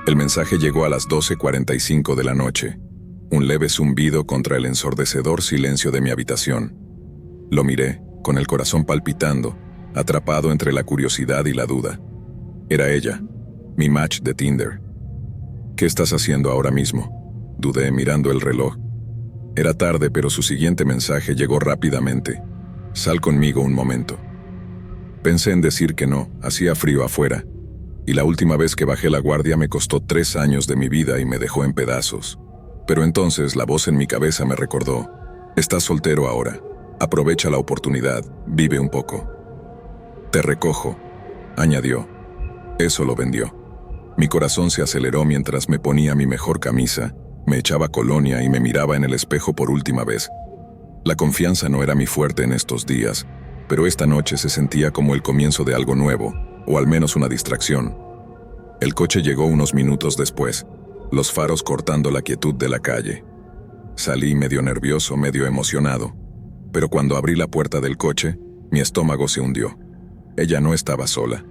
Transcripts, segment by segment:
El mensaje llegó a las 12:45 de la noche, un leve zumbido contra el ensordecedor silencio de mi habitación. Lo miré, con el corazón palpitando, atrapado entre la curiosidad y la duda. Era ella, mi match de Tinder. ¿Qué estás haciendo ahora mismo?, dudé mirando el reloj. Era tarde, pero su siguiente mensaje llegó rápidamente. Sal conmigo un momento. Pensé en decir que no, hacía frío afuera, y la última vez que bajé la guardia me costó 3 años de mi vida y me dejó en pedazos. Pero entonces la voz en mi cabeza me recordó: estás soltero ahora, aprovecha la oportunidad, vive un poco. Te recojo, añadió. Eso lo vendió. Mi corazón se aceleró mientras me ponía mi mejor camisa, me echaba colonia y me miraba en el espejo por última vez. La confianza no era mi fuerte en estos días, pero esta noche se sentía como el comienzo de algo nuevo, o al menos una distracción. El coche llegó unos minutos después, los faros cortando la quietud de la calle. Salí medio nervioso, medio emocionado, pero cuando abrí la puerta del coche, mi estómago se hundió. Ella no estaba sola.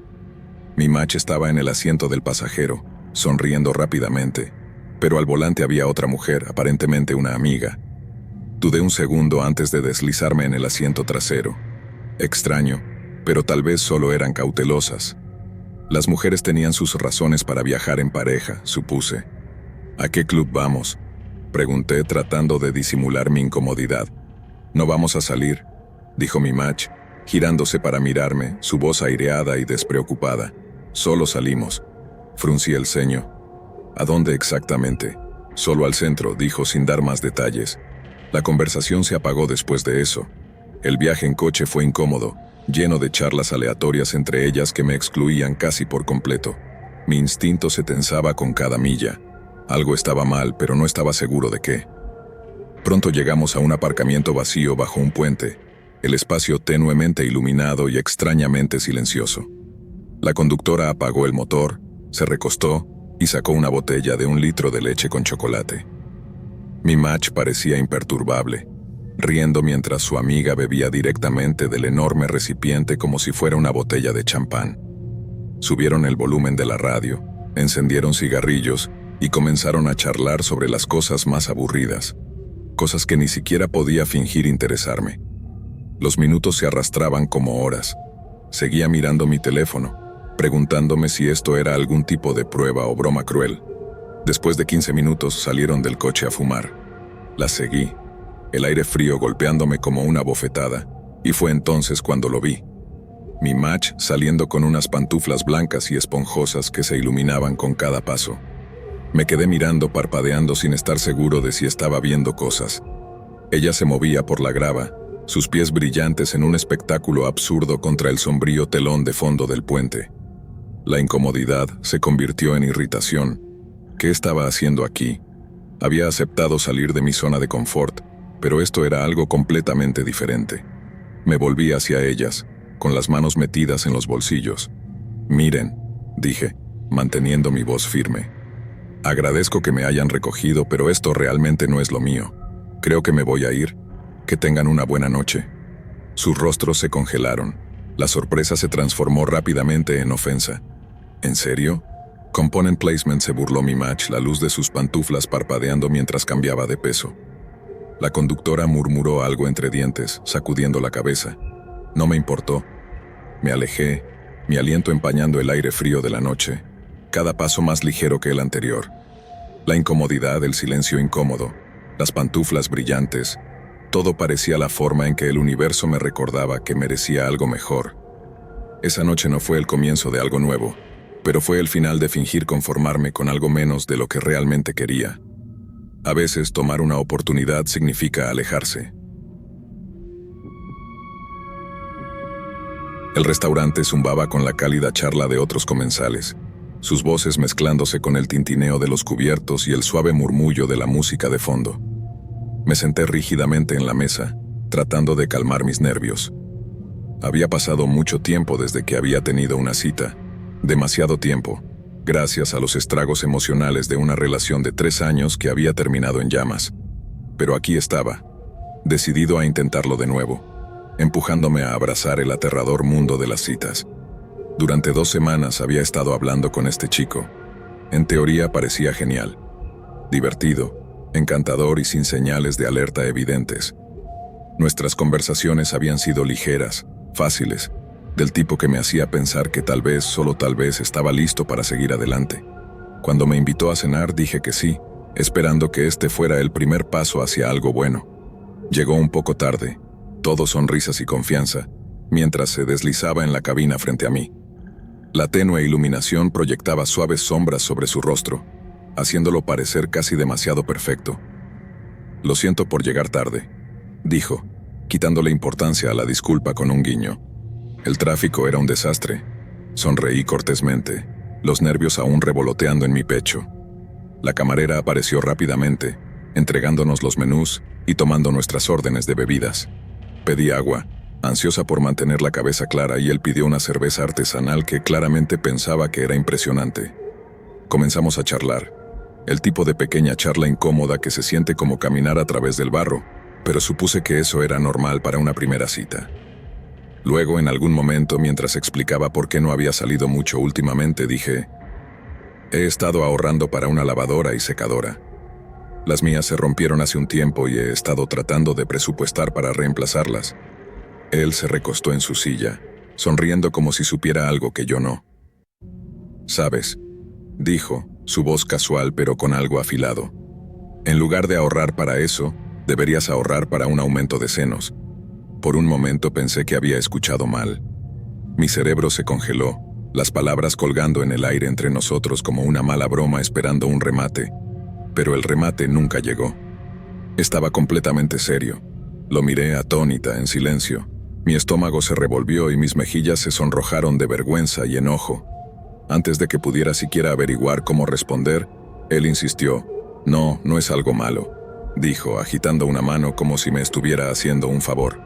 Mi match estaba en el asiento del pasajero, sonriendo rápidamente, pero al volante había otra mujer, aparentemente una amiga. Dudé un segundo antes de deslizarme en el asiento trasero. Extraño, pero tal vez solo eran cautelosas. Las mujeres tenían sus razones para viajar en pareja, supuse. ¿A qué club vamos?, pregunté tratando de disimular mi incomodidad. No vamos a salir, dijo mi match, girándose para mirarme, su voz aireada y despreocupada. Solo salimos. Fruncí el ceño. ¿A dónde exactamente? Solo al centro, dijo sin dar más detalles. La conversación se apagó después de eso. El viaje en coche fue incómodo, lleno de charlas aleatorias entre ellas que me excluían casi por completo. Mi instinto se tensaba con cada milla. Algo estaba mal, pero no estaba seguro de qué. Pronto llegamos a un aparcamiento vacío bajo un puente, el espacio tenuemente iluminado y extrañamente silencioso. La conductora apagó el motor, se recostó y sacó una botella de 1 litro de leche con chocolate. Mi match parecía imperturbable, riendo mientras su amiga bebía directamente del enorme recipiente como si fuera una botella de champán. Subieron el volumen de la radio, encendieron cigarrillos y comenzaron a charlar sobre las cosas más aburridas, cosas que ni siquiera podía fingir interesarme. Los minutos se arrastraban como horas. Seguía mirando mi teléfono, preguntándome si esto era algún tipo de prueba o broma cruel. Después de 15 minutos salieron del coche a fumar. Las seguí, el aire frío golpeándome como una bofetada, y fue entonces cuando lo vi. Mi match saliendo con unas pantuflas blancas y esponjosas que se iluminaban con cada paso. Me quedé mirando, parpadeando sin estar seguro de si estaba viendo cosas. Ella se movía por la grava, sus pies brillantes en un espectáculo absurdo contra el sombrío telón de fondo del puente. La incomodidad se convirtió en irritación. ¿Qué estaba haciendo aquí? Había aceptado salir de mi zona de confort, pero esto era algo completamente diferente. Me volví hacia ellas, con las manos metidas en los bolsillos. Miren, dije, manteniendo mi voz firme. Agradezco que me hayan recogido, pero esto realmente no es lo mío. Creo que me voy a ir. Que tengan una buena noche. Sus rostros se congelaron. La sorpresa se transformó rápidamente en ofensa. ¿En serio? Component Placement, se burló mi match, la luz de sus pantuflas parpadeando mientras cambiaba de peso. La conductora murmuró algo entre dientes, sacudiendo la cabeza. No me importó. Me alejé, mi aliento empañando el aire frío de la noche, cada paso más ligero que el anterior. La incomodidad, el silencio incómodo, las pantuflas brillantes, todo parecía la forma en que el universo me recordaba que merecía algo mejor. Esa noche no fue el comienzo de algo nuevo, pero fue el final de fingir conformarme con algo menos de lo que realmente quería. A veces tomar una oportunidad significa alejarse. El restaurante zumbaba con la cálida charla de otros comensales, sus voces mezclándose con el tintineo de los cubiertos y el suave murmullo de la música de fondo. Me senté rígidamente en la mesa, tratando de calmar mis nervios. Había pasado mucho tiempo desde que había tenido una cita, demasiado tiempo, gracias a los estragos emocionales de una relación de 3 años que había terminado en llamas. Pero aquí estaba, decidido a intentarlo de nuevo, empujándome a abrazar el aterrador mundo de las citas. Durante 2 semanas había estado hablando con este chico. En teoría parecía genial, divertido, encantador y sin señales de alerta evidentes. Nuestras conversaciones habían sido ligeras, fáciles, del tipo que me hacía pensar que tal vez, solo tal vez, estaba listo para seguir adelante. Cuando me invitó a cenar dije que sí, esperando que este fuera el primer paso hacia algo bueno. Llegó un poco tarde, todo sonrisas y confianza, mientras se deslizaba en la cabina frente a mí. La tenue iluminación proyectaba suaves sombras sobre su rostro, haciéndolo parecer casi demasiado perfecto. «Lo siento por llegar tarde», dijo, quitándole importancia a la disculpa con un guiño. El tráfico era un desastre. Sonreí cortésmente, los nervios aún revoloteando en mi pecho. La camarera apareció rápidamente, entregándonos los menús y tomando nuestras órdenes de bebidas. Pedí agua, ansiosa por mantener la cabeza clara, y él pidió una cerveza artesanal que claramente pensaba que era impresionante. Comenzamos a charlar, el tipo de pequeña charla incómoda que se siente como caminar a través del barro, pero supuse que eso era normal para una primera cita. Luego, en algún momento, mientras explicaba por qué no había salido mucho últimamente, dije: «He estado ahorrando para una lavadora y secadora. Las mías se rompieron hace un tiempo y he estado tratando de presupuestar para reemplazarlas». Él se recostó en su silla, sonriendo como si supiera algo que yo no. «¿Sabes?», dijo, su voz casual pero con algo afilado. «En lugar de ahorrar para eso, deberías ahorrar para un aumento de senos». Por un momento pensé que había escuchado mal. Mi cerebro se congeló, las palabras colgando en el aire entre nosotros como una mala broma esperando un remate. Pero el remate nunca llegó. Estaba completamente serio. Lo miré atónita, en silencio. Mi estómago se revolvió y mis mejillas se sonrojaron de vergüenza y enojo. Antes de que pudiera siquiera averiguar cómo responder, él insistió: «No, no es algo malo», dijo, agitando una mano como si me estuviera haciendo un favor.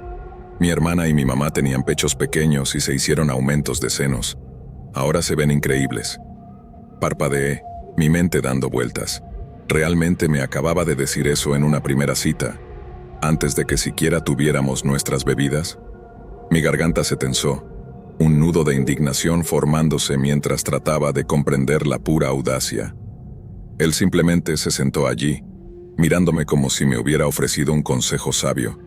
Mi hermana y mi mamá tenían pechos pequeños y se hicieron aumentos de senos. Ahora se ven increíbles. Parpadeé, mi mente dando vueltas. ¿Realmente me acababa de decir eso en una primera cita, antes de que siquiera tuviéramos nuestras bebidas? Mi garganta se tensó, un nudo de indignación formándose mientras trataba de comprender la pura audacia. Él simplemente se sentó allí, mirándome como si me hubiera ofrecido un consejo sabio,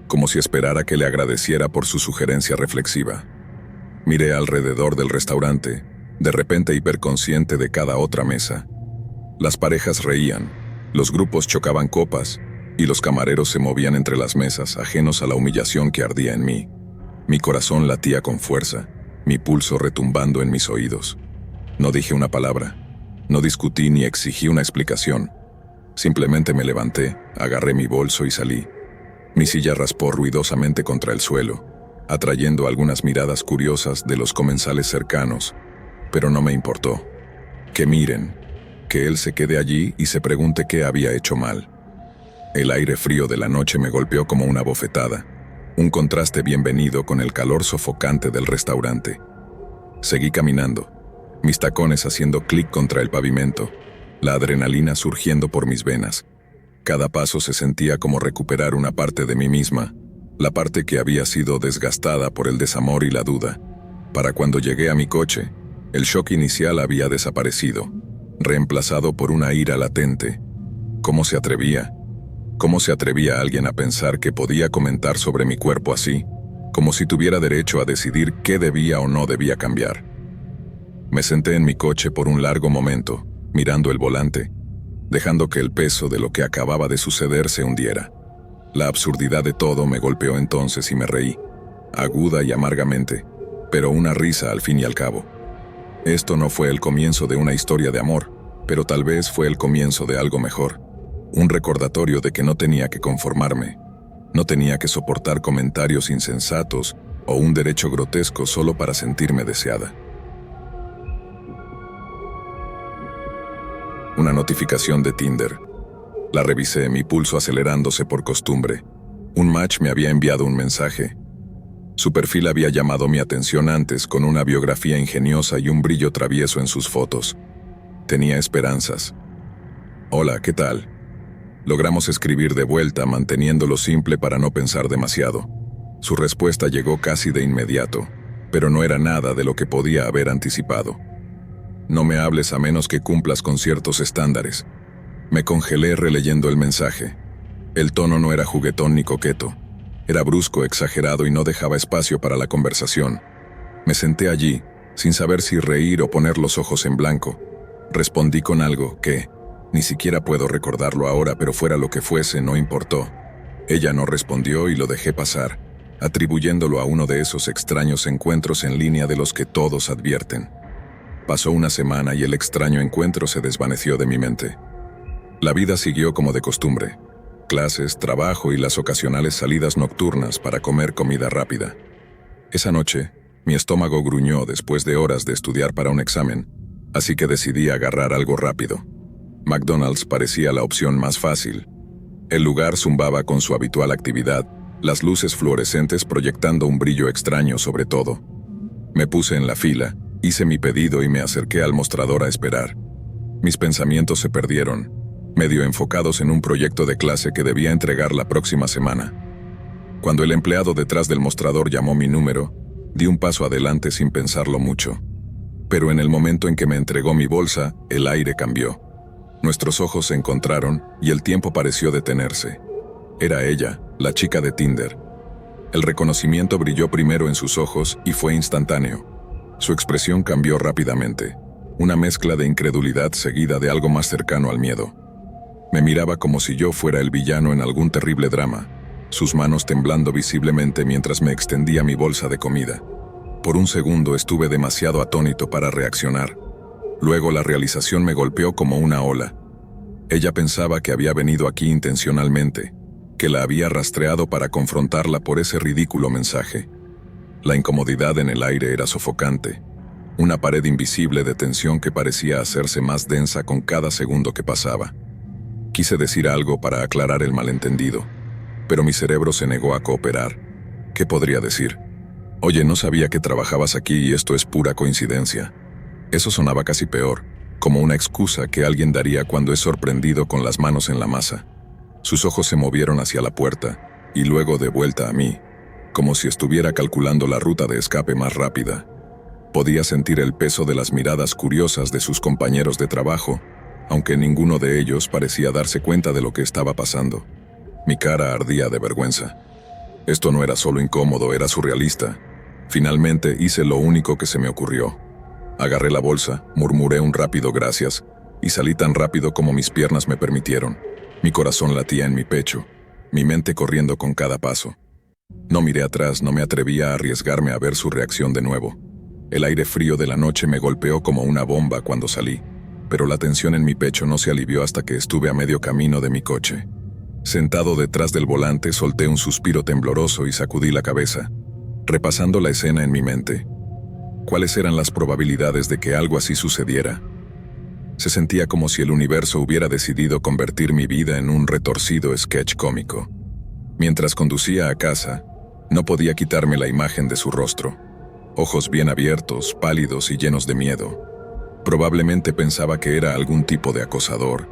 como si esperara que le agradeciera por su sugerencia reflexiva. Miré alrededor del restaurante, de repente hiperconsciente de cada otra mesa. Las parejas reían, los grupos chocaban copas, y los camareros se movían entre las mesas, ajenos a la humillación que ardía en mí. Mi corazón latía con fuerza, mi pulso retumbando en mis oídos. No dije una palabra, no discutí ni exigí una explicación. Simplemente me levanté, agarré mi bolso y salí. Mi silla raspó ruidosamente contra el suelo, atrayendo algunas miradas curiosas de los comensales cercanos, pero no me importó. Que miren, que él se quede allí y se pregunte qué había hecho mal. El aire frío de la noche me golpeó como una bofetada, un contraste bienvenido con el calor sofocante del restaurante. Seguí caminando, mis tacones haciendo clic contra el pavimento, la adrenalina surgiendo por mis venas. Cada paso se sentía como recuperar una parte de mí misma, la parte que había sido desgastada por el desamor y la duda. Para cuando llegué a mi coche, el shock inicial había desaparecido, reemplazado por una ira latente. ¿Cómo se atrevía? ¿Cómo se atrevía alguien a pensar que podía comentar sobre mi cuerpo así, como si tuviera derecho a decidir qué debía o no debía cambiar? Me senté en mi coche por un largo momento, mirando el volante, dejando que el peso de lo que acababa de suceder se hundiera. La absurdidad de todo me golpeó entonces y me reí, aguda y amargamente, pero una risa al fin y al cabo. Esto no fue el comienzo de una historia de amor, pero tal vez fue el comienzo de algo mejor. Un recordatorio de que no tenía que conformarme, no tenía que soportar comentarios insensatos o un derecho grotesco solo para sentirme deseada. Una notificación de Tinder. La revisé, mi pulso acelerándose por costumbre. Un match me había enviado un mensaje. Su perfil había llamado mi atención antes, con una biografía ingeniosa y un brillo travieso en sus fotos. Tenía esperanzas. «Hola, ¿qué tal?». Logramos escribir de vuelta, manteniéndolo simple para no pensar demasiado. Su respuesta llegó casi de inmediato. pero no era nada de lo que podía haber anticipado. No me hables a menos que cumplas con ciertos estándares. Me congelé releyendo el mensaje. El tono no era juguetón ni coqueto. Era brusco, exagerado y no dejaba espacio para la conversación. Me senté allí, sin saber si reír o poner los ojos en blanco. Respondí con algo que, ni siquiera puedo recordarlo ahora, pero fuera lo que fuese, no importó. Ella no respondió y lo dejé pasar, atribuyéndolo a uno de esos extraños encuentros en línea de los que todos advierten. Pasó una semana y el extraño encuentro se desvaneció de mi mente. La vida siguió como de costumbre. Clases, trabajo y las ocasionales salidas nocturnas para comer comida rápida. Esa noche, mi estómago gruñó después de horas de estudiar para un examen, así que decidí agarrar algo rápido. McDonald's parecía la opción más fácil. El lugar zumbaba con su habitual actividad, las luces fluorescentes proyectando un brillo extraño sobre todo. Me puse en la fila, hice mi pedido y me acerqué al mostrador a esperar. Mis pensamientos se perdieron, medio enfocados en un proyecto de clase que debía entregar la próxima semana. Cuando el empleado detrás del mostrador llamó mi número, di un paso adelante sin pensarlo mucho. Pero en el momento en que me entregó mi bolsa, el aire cambió. Nuestros ojos se encontraron y el tiempo pareció detenerse. Era ella, la chica de Tinder. El reconocimiento brilló primero en sus ojos y fue instantáneo. Su expresión cambió rápidamente, una mezcla de incredulidad seguida de algo más cercano al miedo. Me miraba como si yo fuera el villano en algún terrible drama, sus manos temblando visiblemente mientras me extendía mi bolsa de comida. Por un segundo estuve demasiado atónito para reaccionar. Luego la realización me golpeó como una ola. Ella pensaba que había venido aquí intencionalmente, que la había rastreado para confrontarla por ese ridículo mensaje. La incomodidad en el aire era sofocante, una pared invisible de tensión que parecía hacerse más densa con cada segundo que pasaba. Quise decir algo para aclarar el malentendido, pero mi cerebro se negó a cooperar. ¿Qué podría decir? Oye, no sabía que trabajabas aquí y esto es pura coincidencia. Eso sonaba casi peor, como una excusa que alguien daría cuando es sorprendido con las manos en la masa. Sus ojos se movieron hacia la puerta, y luego de vuelta a mí, como si estuviera calculando la ruta de escape más rápida. Podía sentir el peso de las miradas curiosas de sus compañeros de trabajo, aunque ninguno de ellos parecía darse cuenta de lo que estaba pasando. Mi cara ardía de vergüenza. Esto no era solo incómodo, era surrealista. Finalmente hice lo único que se me ocurrió. Agarré la bolsa, murmuré un rápido gracias, y salí tan rápido como mis piernas me permitieron. Mi corazón latía en mi pecho, mi mente corriendo con cada paso. No miré atrás, no me atrevía a arriesgarme a ver su reacción de nuevo. El aire frío de la noche me golpeó como una bomba cuando salí, pero la tensión en mi pecho no se alivió hasta que estuve a medio camino de mi coche. Sentado detrás del volante, solté un suspiro tembloroso y sacudí la cabeza, repasando la escena en mi mente. ¿Cuáles eran las probabilidades de que algo así sucediera? Se sentía como si el universo hubiera decidido convertir mi vida en un retorcido sketch cómico. Mientras conducía a casa, no podía quitarme la imagen de su rostro. Ojos bien abiertos, pálidos y llenos de miedo. Probablemente pensaba que era algún tipo de acosador,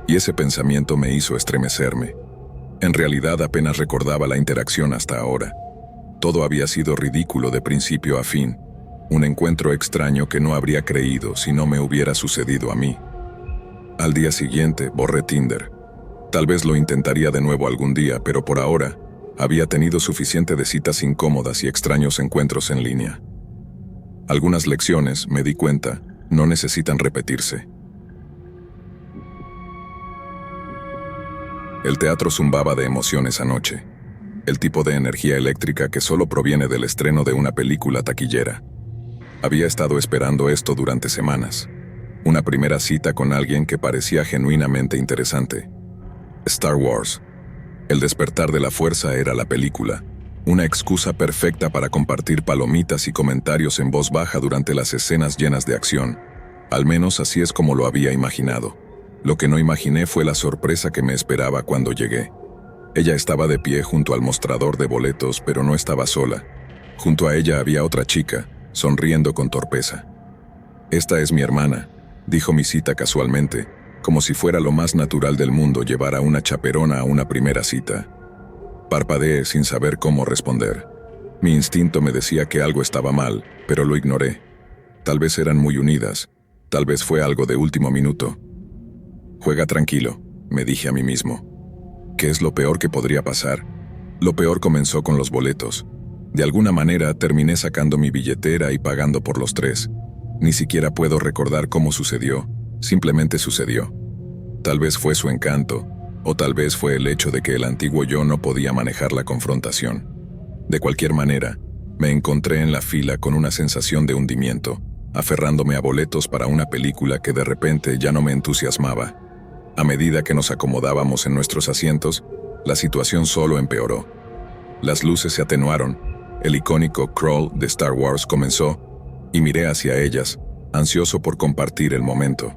y ese pensamiento me hizo estremecerme. En realidad apenas recordaba la interacción hasta ahora. Todo había sido ridículo de principio a fin. Un encuentro extraño que no habría creído si no me hubiera sucedido a mí. Al día siguiente, borré Tinder. Tal vez lo intentaría de nuevo algún día, pero por ahora, había tenido suficiente de citas incómodas y extraños encuentros en línea. Algunas lecciones, me di cuenta, no necesitan repetirse. El teatro zumbaba de emociones anoche. El tipo de energía eléctrica que solo proviene del estreno de una película taquillera. Había estado esperando esto durante semanas. Una primera cita con alguien que parecía genuinamente interesante. Star Wars. El despertar de la fuerza era la película. Una excusa perfecta para compartir palomitas y comentarios en voz baja durante las escenas llenas de acción. Al menos así es como lo había imaginado. Lo que no imaginé fue la sorpresa que me esperaba cuando llegué. Ella estaba de pie junto al mostrador de boletos, pero no estaba sola. Junto a ella había otra chica, sonriendo con torpeza. «Esta es mi hermana», dijo mi cita casualmente, como si fuera lo más natural del mundo llevar a una chaperona a una primera cita. Parpadeé sin saber cómo responder. Mi instinto me decía que algo estaba mal, pero lo ignoré. Tal vez eran muy unidas, tal vez fue algo de último minuto. Juega tranquilo, me dije a mí mismo. ¿Qué es lo peor que podría pasar? Lo peor comenzó con los boletos. De alguna manera terminé sacando mi billetera y pagando por los tres. Ni siquiera puedo recordar cómo sucedió, simplemente sucedió. Tal vez fue su encanto, o tal vez fue el hecho de que el antiguo yo no podía manejar la confrontación. De cualquier manera, me encontré en la fila con una sensación de hundimiento, aferrándome a boletos para una película que de repente ya no me entusiasmaba. A medida que nos acomodábamos en nuestros asientos, la situación solo empeoró. Las luces se atenuaron, el icónico crawl de Star Wars comenzó, y miré hacia ellas, ansioso por compartir el momento.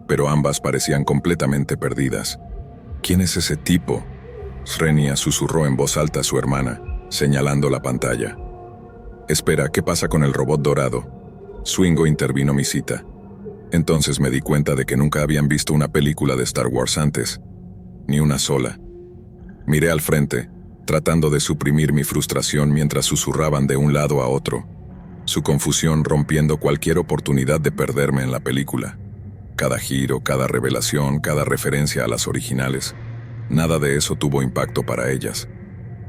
Pero ambas parecían completamente perdidas. ¿Quién es ese tipo?, Srenia susurró en voz alta a su hermana, señalando la pantalla. Espera, ¿qué pasa con el robot dorado? Swingo intervino mi cita. Entonces me di cuenta de que nunca habían visto una película de Star Wars antes. Ni una sola. Miré al frente, tratando de suprimir mi frustración mientras susurraban de un lado a otro. Su confusión rompiendo cualquier oportunidad de perderme en la película. Cada giro, cada revelación, cada referencia a las originales. Nada de eso tuvo impacto para ellas.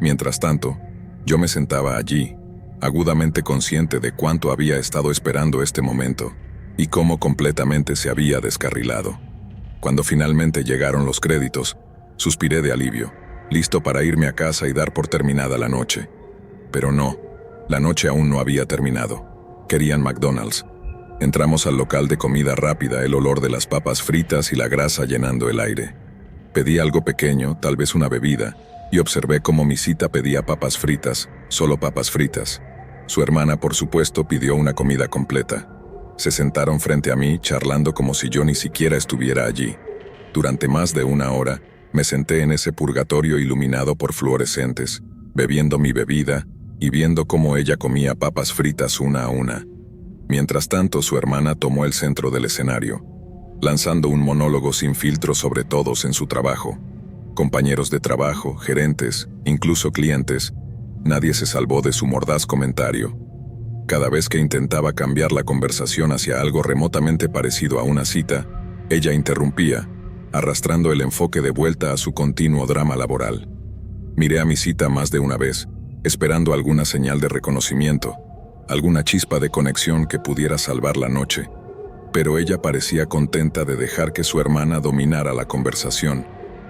Mientras tanto, yo me sentaba allí, agudamente consciente de cuánto había estado esperando este momento y cómo completamente se había descarrilado. Cuando finalmente llegaron los créditos, suspiré de alivio, listo para irme a casa y dar por terminada la noche. Pero no, la noche aún no había terminado. Querían McDonald's. Entramos al local de comida rápida, el olor de las papas fritas y la grasa llenando el aire. Pedí algo pequeño, tal vez una bebida, y observé cómo mi cita pedía papas fritas, solo papas fritas. Su hermana, por supuesto, pidió una comida completa. Se sentaron frente a mí, charlando como si yo ni siquiera estuviera allí. Durante más de una hora, me senté en ese purgatorio iluminado por fluorescentes, bebiendo mi bebida y viendo cómo ella comía papas fritas una a una. Mientras tanto, su hermana tomó el centro del escenario, lanzando un monólogo sin filtro sobre todos en su trabajo. Compañeros de trabajo, gerentes, incluso clientes, nadie se salvó de su mordaz comentario. Cada vez que intentaba cambiar la conversación hacia algo remotamente parecido a una cita, ella interrumpía, arrastrando el enfoque de vuelta a su continuo drama laboral. Miré a mi cita más de una vez, esperando alguna señal de reconocimiento, alguna chispa de conexión que pudiera salvar la noche, pero ella parecía contenta de dejar que su hermana dominara la conversación,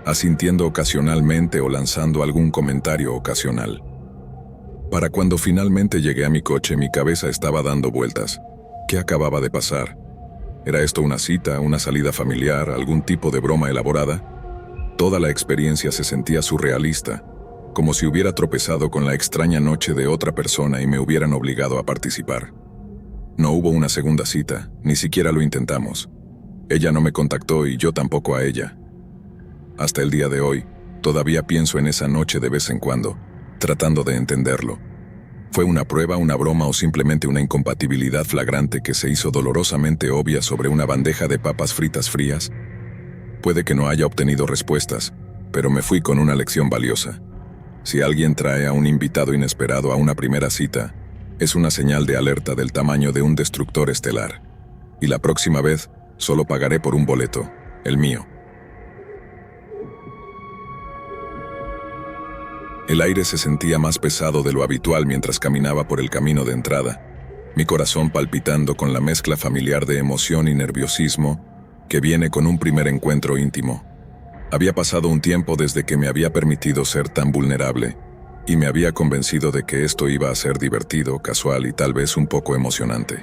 asintiendo ocasionalmente o lanzando algún comentario ocasional. Para cuando finalmente llegué a mi coche, mi cabeza estaba dando vueltas. ¿Qué acababa de pasar? ¿Era esto una cita, una salida familiar, algún tipo de broma elaborada? Toda la experiencia se sentía surrealista, como si hubiera tropezado con la extraña noche de otra persona y me hubieran obligado a participar. No hubo una segunda cita, ni siquiera lo intentamos. Ella no me contactó y yo tampoco a ella. Hasta el día de hoy, todavía pienso en esa noche de vez en cuando, tratando de entenderlo. ¿Fue una prueba, una broma o simplemente una incompatibilidad flagrante que se hizo dolorosamente obvia sobre una bandeja de papas fritas frías? Puede que no haya obtenido respuestas, pero me fui con una lección valiosa. Si alguien trae a un invitado inesperado a una primera cita, es una señal de alerta del tamaño de un destructor estelar. Y la próxima vez, solo pagaré por un boleto, el mío. El aire se sentía más pesado de lo habitual mientras caminaba por el camino de entrada, mi corazón palpitando con la mezcla familiar de emoción y nerviosismo que viene con un primer encuentro íntimo. Había pasado un tiempo desde que me había permitido ser tan vulnerable, y me había convencido de que esto iba a ser divertido, casual y tal vez un poco emocionante.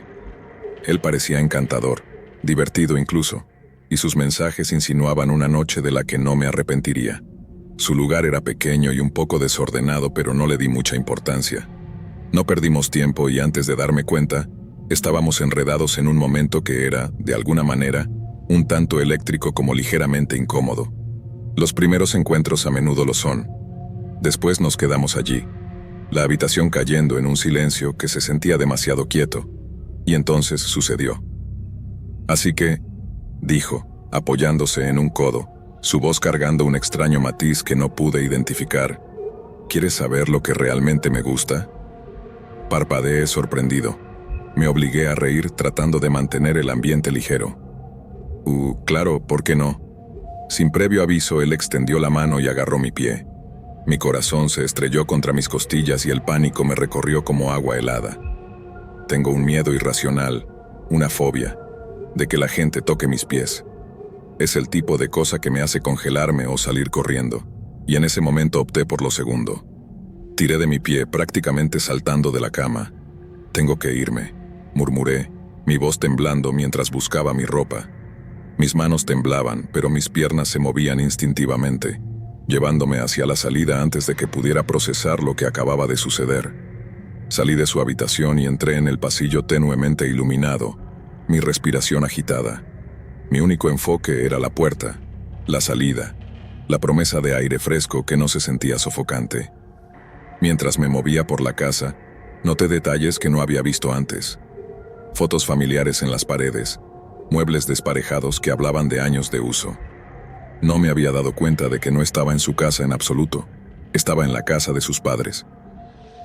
Él parecía encantador, divertido incluso, y sus mensajes insinuaban una noche de la que no me arrepentiría. Su lugar era pequeño y un poco desordenado, pero no le di mucha importancia. No perdimos tiempo y antes de darme cuenta, estábamos enredados en un momento que era, de alguna manera, un tanto eléctrico como ligeramente incómodo. Los primeros encuentros a menudo lo son. Después nos quedamos allí, la habitación cayendo en un silencio que se sentía demasiado quieto, y entonces sucedió. Así que, dijo, apoyándose en un codo, su voz cargando un extraño matiz que no pude identificar, ¿quieres saber lo que realmente me gusta? Parpadeé sorprendido. Me obligué a reír tratando de mantener el ambiente ligero. Claro, ¿por qué no? Sin previo aviso, él extendió la mano y agarró mi pie. Mi corazón se estrelló contra mis costillas y el pánico me recorrió como agua helada. Tengo un miedo irracional, una fobia, de que la gente toque mis pies. Es el tipo de cosa que me hace congelarme o salir corriendo, y en ese momento opté por lo segundo. Tiré de mi pie, prácticamente saltando de la cama. Tengo que irme, murmuré, mi voz temblando mientras buscaba mi ropa. Mis manos temblaban, pero mis piernas se movían instintivamente, llevándome hacia la salida antes de que pudiera procesar lo que acababa de suceder. Salí de su habitación y entré en el pasillo tenuemente iluminado, mi respiración agitada. Mi único enfoque era la puerta, la salida, la promesa de aire fresco que no se sentía sofocante. Mientras me movía por la casa, noté detalles que no había visto antes. Fotos familiares en las paredes, muebles desparejados que hablaban de años de uso. No me había dado cuenta de que no estaba en su casa en absoluto. Estaba en la casa de sus padres.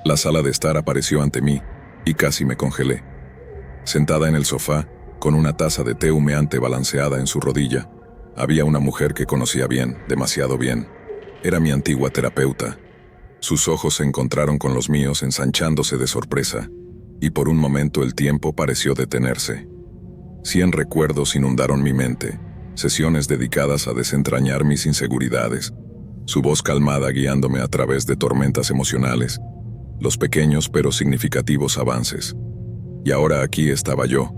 La sala de estar apareció ante mí y casi me congelé. Sentada en el sofá, con una taza de té humeante balanceada en su rodilla, había una mujer que conocía bien, demasiado bien. Era mi antigua terapeuta. Sus ojos se encontraron con los míos ensanchándose de sorpresa, y por un momento el tiempo pareció detenerse. 100 recuerdos inundaron mi mente, sesiones dedicadas a desentrañar mis inseguridades, su voz calmada guiándome a través de tormentas emocionales, los pequeños pero significativos avances. Y ahora aquí estaba yo,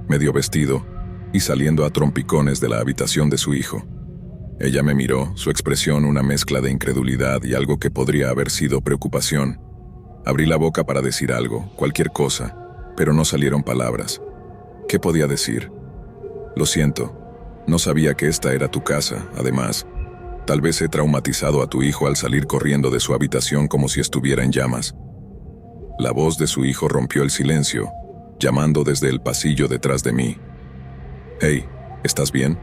medio vestido, y saliendo a trompicones de la habitación de su hijo. Ella me miró, su expresión una mezcla de incredulidad y algo que podría haber sido preocupación. Abrí la boca para decir algo, cualquier cosa, pero no salieron palabras. ¿Qué podía decir? Lo siento, no sabía que esta era tu casa, además. Tal vez he traumatizado a tu hijo al salir corriendo de su habitación como si estuviera en llamas. La voz de su hijo rompió el silencio, llamando desde el pasillo detrás de mí. «Hey, ¿estás bien?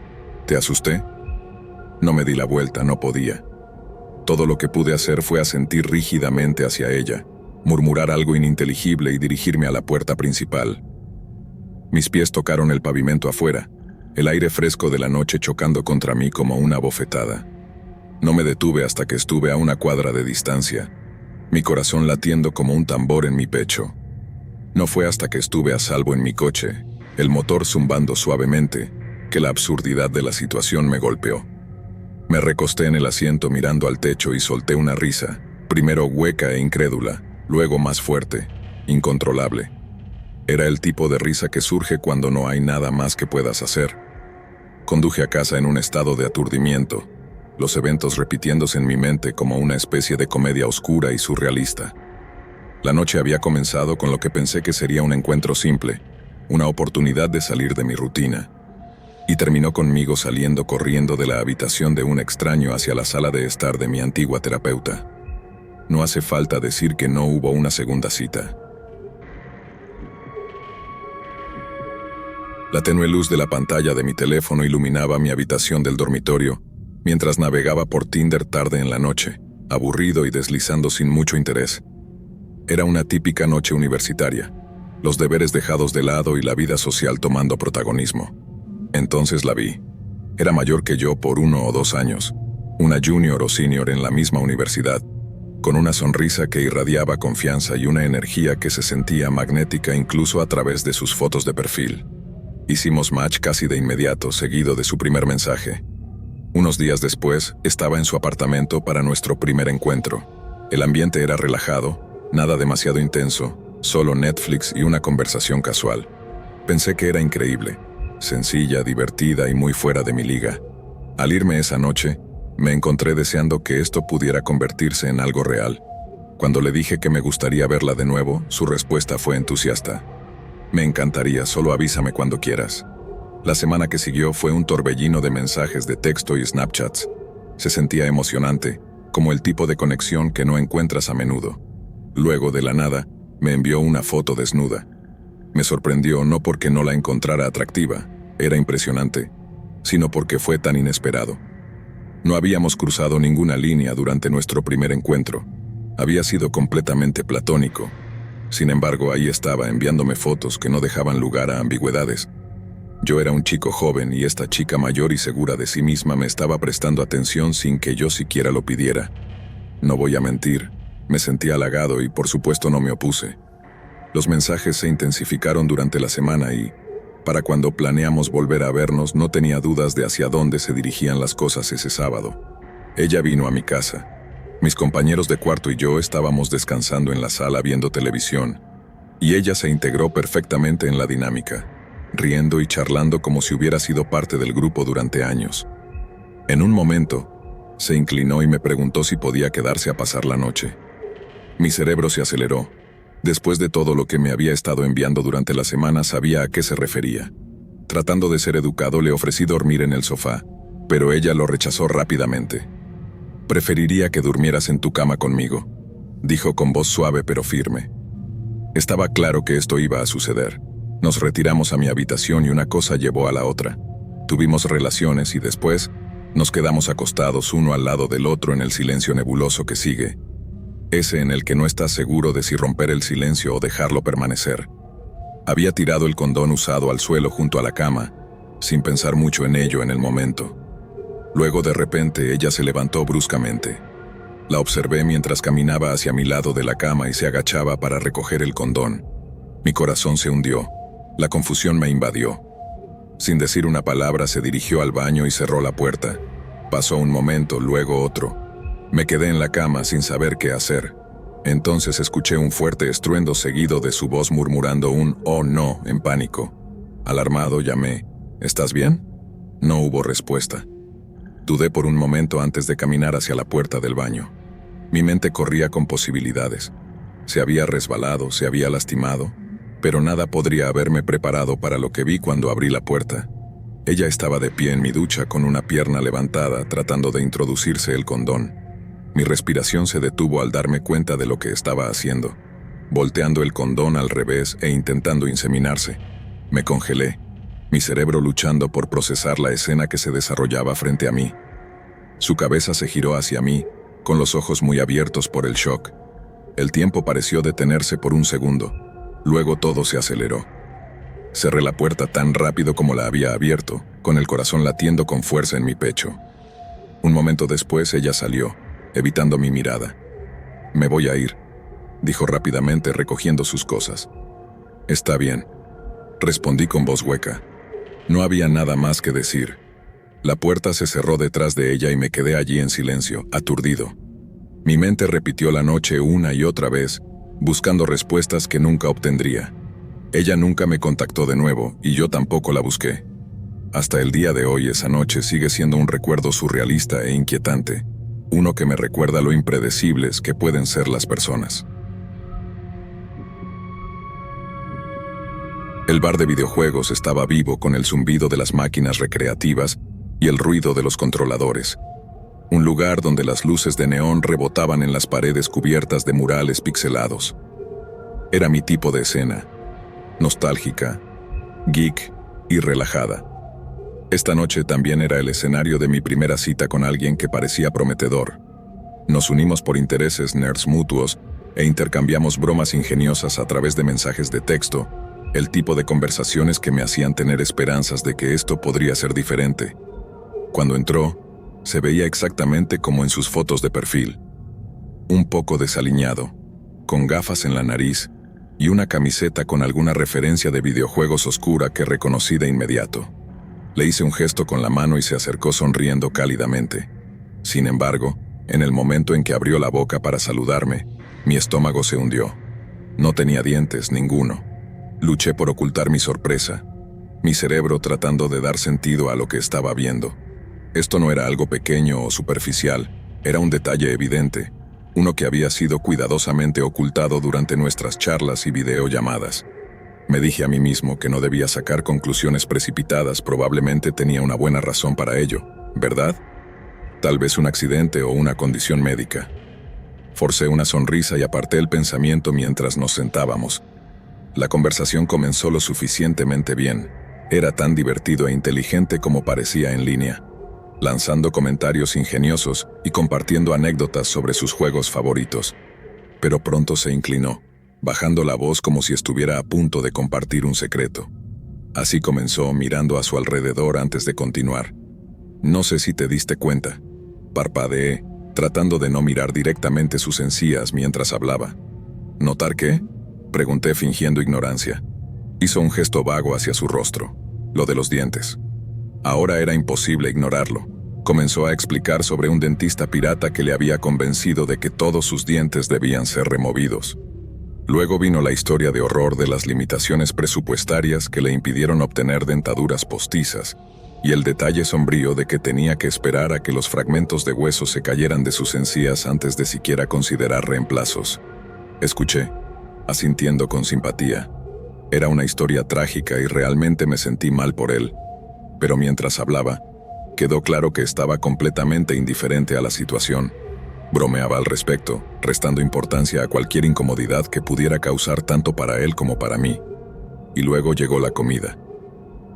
¿Te asusté?» No me di la vuelta, no podía. Todo lo que pude hacer fue asentir rígidamente hacia ella, murmurar algo ininteligible y dirigirme a la puerta principal. Mis pies tocaron el pavimento afuera, el aire fresco de la noche chocando contra mí como una bofetada. No me detuve hasta que estuve a una cuadra de distancia, mi corazón latiendo como un tambor en mi pecho. No fue hasta que estuve a salvo en mi coche, el motor zumbando suavemente, que la absurdidad de la situación me golpeó. Me recosté en el asiento mirando al techo y solté una risa, primero hueca e incrédula, luego más fuerte, incontrolable. Era el tipo de risa que surge cuando no hay nada más que puedas hacer. Conduje a casa en un estado de aturdimiento, los eventos repitiéndose en mi mente como una especie de comedia oscura y surrealista. La noche había comenzado con lo que pensé que sería un encuentro simple, una oportunidad de salir de mi rutina, y terminó conmigo saliendo corriendo de la habitación de un extraño hacia la sala de estar de mi antigua terapeuta. No hace falta decir que no hubo una segunda cita. La tenue luz de la pantalla de mi teléfono iluminaba mi habitación del dormitorio, mientras navegaba por Tinder tarde en la noche, aburrido y deslizando sin mucho interés. Era una típica noche universitaria, los deberes dejados de lado y la vida social tomando protagonismo. Entonces la vi. Era mayor que yo por 1 o 2 años, una junior o senior en la misma universidad, con una sonrisa que irradiaba confianza y una energía que se sentía magnética incluso a través de sus fotos de perfil. Hicimos match casi de inmediato, seguido de su primer mensaje. Unos días después, estaba en su apartamento para nuestro primer encuentro. El ambiente era relajado, nada demasiado intenso, solo Netflix y una conversación casual. Pensé que era increíble, sencilla, divertida y muy fuera de mi liga. Al irme esa noche, me encontré deseando que esto pudiera convertirse en algo real. Cuando le dije que me gustaría verla de nuevo, su respuesta fue entusiasta. Me encantaría, solo avísame cuando quieras. La semana que siguió fue un torbellino de mensajes de texto y Snapchats. Se sentía emocionante, como el tipo de conexión que no encuentras a menudo. Luego, de la nada, me envió una foto desnuda. Me sorprendió no porque no la encontrara atractiva, era impresionante, sino porque fue tan inesperado. No habíamos cruzado ninguna línea durante nuestro primer encuentro. Había sido completamente platónico. Sin embargo, ahí estaba enviándome fotos que no dejaban lugar a ambigüedades. Yo era un chico joven y esta chica mayor y segura de sí misma me estaba prestando atención sin que yo siquiera lo pidiera. No voy a mentir, me sentí halagado y por supuesto no me opuse. Los mensajes se intensificaron durante la semana y, para cuando planeamos volver a vernos, no tenía dudas de hacia dónde se dirigían las cosas ese sábado. Ella vino a mi casa. Mis compañeros de cuarto y yo estábamos descansando en la sala viendo televisión, y ella se integró perfectamente en la dinámica, riendo y charlando como si hubiera sido parte del grupo durante años. En un momento, se inclinó y me preguntó si podía quedarse a pasar la noche. Mi cerebro se aceleró. Después de todo lo que me había estado enviando durante la semana, sabía a qué se refería. Tratando de ser educado, le ofrecí dormir en el sofá, pero ella lo rechazó rápidamente. «Preferiría que durmieras en tu cama conmigo», dijo con voz suave pero firme. Estaba claro que esto iba a suceder. Nos retiramos a mi habitación y una cosa llevó a la otra. Tuvimos relaciones y después nos quedamos acostados uno al lado del otro en el silencio nebuloso que sigue. Ese en el que no estás seguro de si romper el silencio o dejarlo permanecer. Había tirado el condón usado al suelo junto a la cama, sin pensar mucho en ello en el momento. Luego de repente ella se levantó bruscamente. La observé mientras caminaba hacia mi lado de la cama y se agachaba para recoger el condón. Mi corazón se hundió. La confusión me invadió. Sin decir una palabra se dirigió al baño y cerró la puerta. Pasó un momento, luego otro. Me quedé en la cama sin saber qué hacer. Entonces escuché un fuerte estruendo seguido de su voz murmurando un «oh no» en pánico. Alarmado llamé «¿Estás bien?». No hubo respuesta. Dudé por un momento antes de caminar hacia la puerta del baño. Mi mente corría con posibilidades. Se había resbalado, se había lastimado, pero nada podría haberme preparado para lo que vi cuando abrí la puerta. Ella estaba de pie en mi ducha con una pierna levantada tratando de introducirse el condón. Mi respiración se detuvo al darme cuenta de lo que estaba haciendo, volteando el condón al revés e intentando inseminarse. Me congelé, mi cerebro luchando por procesar la escena que se desarrollaba frente a mí. Su cabeza se giró hacia mí, con los ojos muy abiertos por el shock. El tiempo pareció detenerse por un segundo, luego todo se aceleró. Cerré la puerta tan rápido como la había abierto, con el corazón latiendo con fuerza en mi pecho. Un momento después ella salió, evitando mi mirada. «Me voy a ir», dijo rápidamente recogiendo sus cosas. «Está bien», respondí con voz hueca. No había nada más que decir. La puerta se cerró detrás de ella y me quedé allí en silencio, aturdido. Mi mente repitió la noche una y otra vez, buscando respuestas que nunca obtendría. Ella nunca me contactó de nuevo y yo tampoco la busqué. Hasta el día de hoy esa noche sigue siendo un recuerdo surrealista e inquietante. Uno que me recuerda lo impredecibles que pueden ser las personas. El bar de videojuegos estaba vivo con el zumbido de las máquinas recreativas y el ruido de los controladores. Un lugar donde las luces de neón rebotaban en las paredes cubiertas de murales pixelados. Era mi tipo de escena, nostálgica, geek y relajada. Esta noche también era el escenario de mi primera cita con alguien que parecía prometedor. Nos unimos por intereses nerds mutuos e intercambiamos bromas ingeniosas a través de mensajes de texto, el tipo de conversaciones que me hacían tener esperanzas de que esto podría ser diferente. Cuando entró, se veía exactamente como en sus fotos de perfil. Un poco desaliñado, con gafas en la nariz y una camiseta con alguna referencia de videojuegos oscura que reconocí de inmediato. Le hice un gesto con la mano y se acercó sonriendo cálidamente. Sin embargo, en el momento en que abrió la boca para saludarme, mi estómago se hundió. No tenía dientes, ninguno. Luché por ocultar mi sorpresa, mi cerebro tratando de dar sentido a lo que estaba viendo. Esto no era algo pequeño o superficial, era un detalle evidente, uno que había sido cuidadosamente ocultado durante nuestras charlas y videollamadas. Me dije a mí mismo que no debía sacar conclusiones precipitadas, probablemente tenía una buena razón para ello, ¿verdad? Tal vez un accidente o una condición médica. Forcé una sonrisa y aparté el pensamiento mientras nos sentábamos. La conversación comenzó lo suficientemente bien. Era tan divertido e inteligente como parecía en línea, lanzando comentarios ingeniosos y compartiendo anécdotas sobre sus juegos favoritos. Pero pronto se inclinó, bajando la voz como si estuviera a punto de compartir un secreto. Así comenzó, mirando a su alrededor antes de continuar. No sé si te diste cuenta. Parpadeé, tratando de no mirar directamente sus encías mientras hablaba. ¿Notar qué? Pregunté fingiendo ignorancia. Hizo un gesto vago hacia su rostro. Lo de los dientes. Ahora era imposible ignorarlo. Comenzó a explicar sobre un dentista pirata que le había convencido de que todos sus dientes debían ser removidos. Luego vino la historia de horror de las limitaciones presupuestarias que le impidieron obtener dentaduras postizas, y el detalle sombrío de que tenía que esperar a que los fragmentos de hueso se cayeran de sus encías antes de siquiera considerar reemplazos. Escuché, asintiendo con simpatía. Era una historia trágica y realmente me sentí mal por él. Pero mientras hablaba, quedó claro que estaba completamente indiferente a la situación. Bromeaba al respecto, restando importancia a cualquier incomodidad que pudiera causar tanto para él como para mí. Y luego llegó la comida.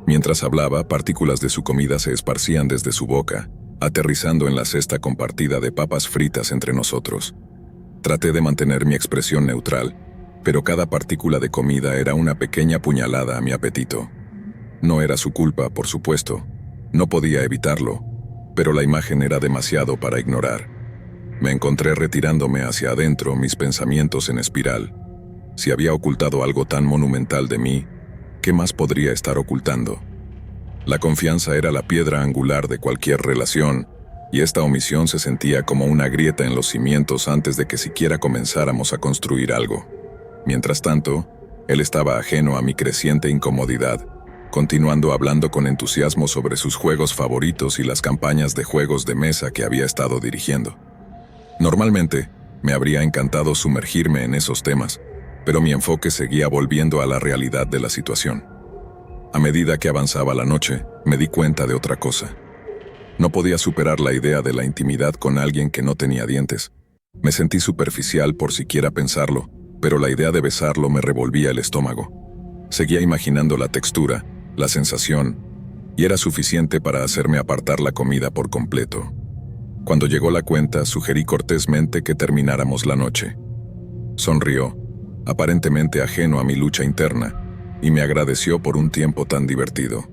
Mientras hablaba, partículas de su comida se esparcían desde su boca, aterrizando en la cesta compartida de papas fritas entre nosotros. Traté de mantener mi expresión neutral, pero cada partícula de comida era una pequeña puñalada a mi apetito. No era su culpa, por supuesto. No podía evitarlo, pero la imagen era demasiado para ignorar. Me encontré retirándome hacia adentro, mis pensamientos en espiral. Si había ocultado algo tan monumental de mí, ¿qué más podría estar ocultando? La confianza era la piedra angular de cualquier relación, y esta omisión se sentía como una grieta en los cimientos antes de que siquiera comenzáramos a construir algo. Mientras tanto, él estaba ajeno a mi creciente incomodidad, continuando hablando con entusiasmo sobre sus juegos favoritos y las campañas de juegos de mesa que había estado dirigiendo. Normalmente, me habría encantado sumergirme en esos temas, pero mi enfoque seguía volviendo a la realidad de la situación. A medida que avanzaba la noche, me di cuenta de otra cosa. No podía superar la idea de la intimidad con alguien que no tenía dientes. Me sentí superficial por siquiera pensarlo, pero la idea de besarlo me revolvía el estómago. Seguía imaginando la textura, la sensación, y era suficiente para hacerme apartar la comida por completo. Cuando llegó la cuenta, sugerí cortésmente que termináramos la noche. Sonrió, aparentemente ajeno a mi lucha interna, y me agradeció por un tiempo tan divertido.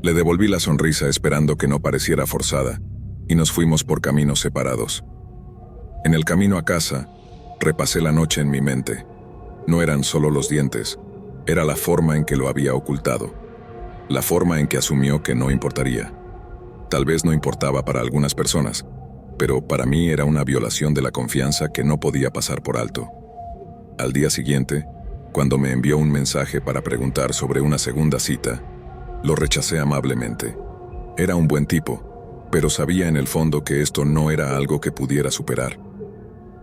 Le devolví la sonrisa esperando que no pareciera forzada, y nos fuimos por caminos separados. En el camino a casa, repasé la noche en mi mente. No eran solo los dientes, era la forma en que lo había ocultado, la forma en que asumió que no importaría. Tal vez no importaba para algunas personas, pero para mí era una violación de la confianza que no podía pasar por alto. Al día siguiente, cuando me envió un mensaje para preguntar sobre una segunda cita, lo rechacé amablemente. Era un buen tipo, pero sabía en el fondo que esto no era algo que pudiera superar.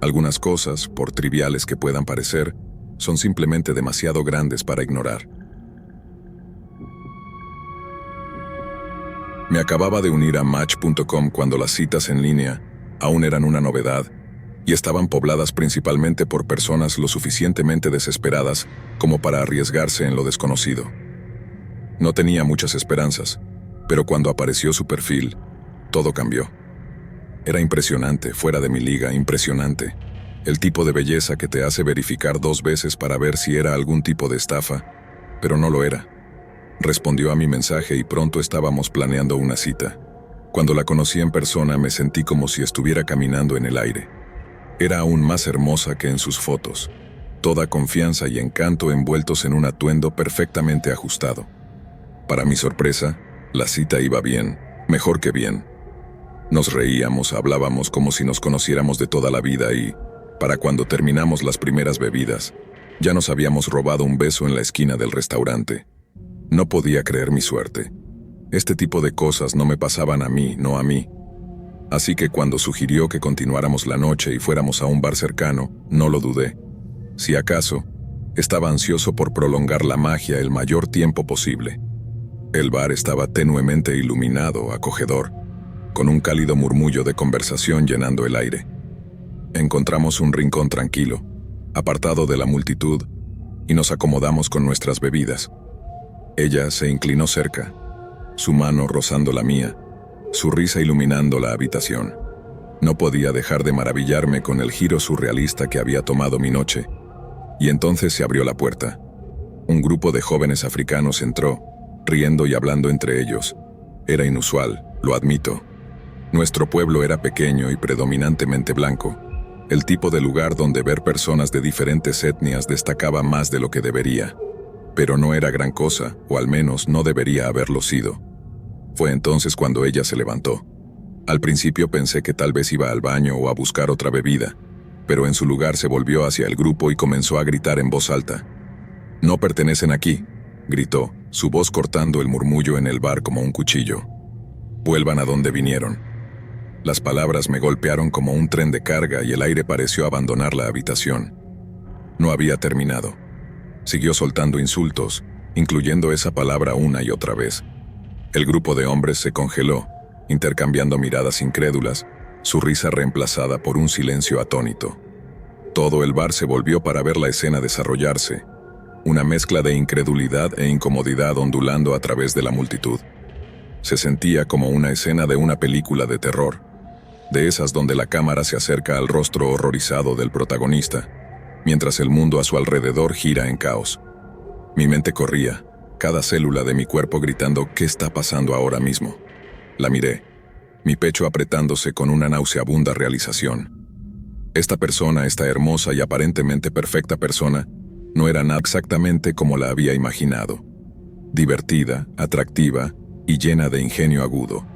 Algunas cosas, por triviales que puedan parecer, son simplemente demasiado grandes para ignorar. Me acababa de unir a Match.com cuando las citas en línea aún eran una novedad y estaban pobladas principalmente por personas lo suficientemente desesperadas como para arriesgarse en lo desconocido. No tenía muchas esperanzas, pero cuando apareció su perfil, todo cambió. Era impresionante, fuera de mi liga, impresionante. El tipo de belleza que te hace verificar 2 veces para ver si era algún tipo de estafa, pero no lo era. Respondió a mi mensaje y pronto estábamos planeando una cita. Cuando la conocí en persona me sentí como si estuviera caminando en el aire. Era aún más hermosa que en sus fotos, toda confianza y encanto envueltos en un atuendo perfectamente ajustado. Para mi sorpresa, la cita iba bien, mejor que bien. Nos reíamos, hablábamos como si nos conociéramos de toda la vida y, para cuando terminamos las primeras bebidas, ya nos habíamos robado un beso en la esquina del restaurante. No podía creer mi suerte. Este tipo de cosas no me pasaban a mí, no a mí. Así que cuando sugirió que continuáramos la noche y fuéramos a un bar cercano, no lo dudé. Si acaso, estaba ansioso por prolongar la magia el mayor tiempo posible. El bar estaba tenuemente iluminado, acogedor, con un cálido murmullo de conversación llenando el aire. Encontramos un rincón tranquilo, apartado de la multitud, y nos acomodamos con nuestras bebidas. Ella se inclinó cerca, su mano rozando la mía, su risa iluminando la habitación. No podía dejar de maravillarme con el giro surrealista que había tomado mi noche, Y entonces se abrió la puerta. Un grupo de jóvenes africanos entró, riendo y hablando entre ellos. Era inusual, lo admito. Nuestro pueblo era pequeño y predominantemente blanco, el tipo de lugar donde ver personas de diferentes etnias destacaba más de lo que debería. Pero no era gran cosa, o al menos no debería haberlo sido. Fue entonces cuando ella se levantó. Al principio pensé que tal vez iba al baño o a buscar otra bebida, pero en su lugar se volvió hacia el grupo y comenzó a gritar en voz alta. «No pertenecen aquí», gritó, su voz cortando el murmullo en el bar como un cuchillo. «Vuelvan a donde vinieron». Las palabras me golpearon como un tren de carga y el aire pareció abandonar la habitación. No había terminado. Siguió soltando insultos, incluyendo esa palabra una y otra vez. El grupo de hombres se congeló, intercambiando miradas incrédulas, su risa reemplazada por un silencio atónito. Todo el bar se volvió para ver la escena desarrollarse, una mezcla de incredulidad e incomodidad ondulando a través de la multitud. Se sentía como una escena de una película de terror, de esas donde la cámara se acerca al rostro horrorizado del protagonista, mientras el mundo a su alrededor gira en caos. Mi mente corría, cada célula de mi cuerpo gritando «¿Qué está pasando ahora mismo?». La miré, mi pecho apretándose con una nauseabunda realización. Esta persona, esta hermosa y aparentemente perfecta persona, no era nada exactamente como la había imaginado. Divertida, atractiva y llena de ingenio agudo.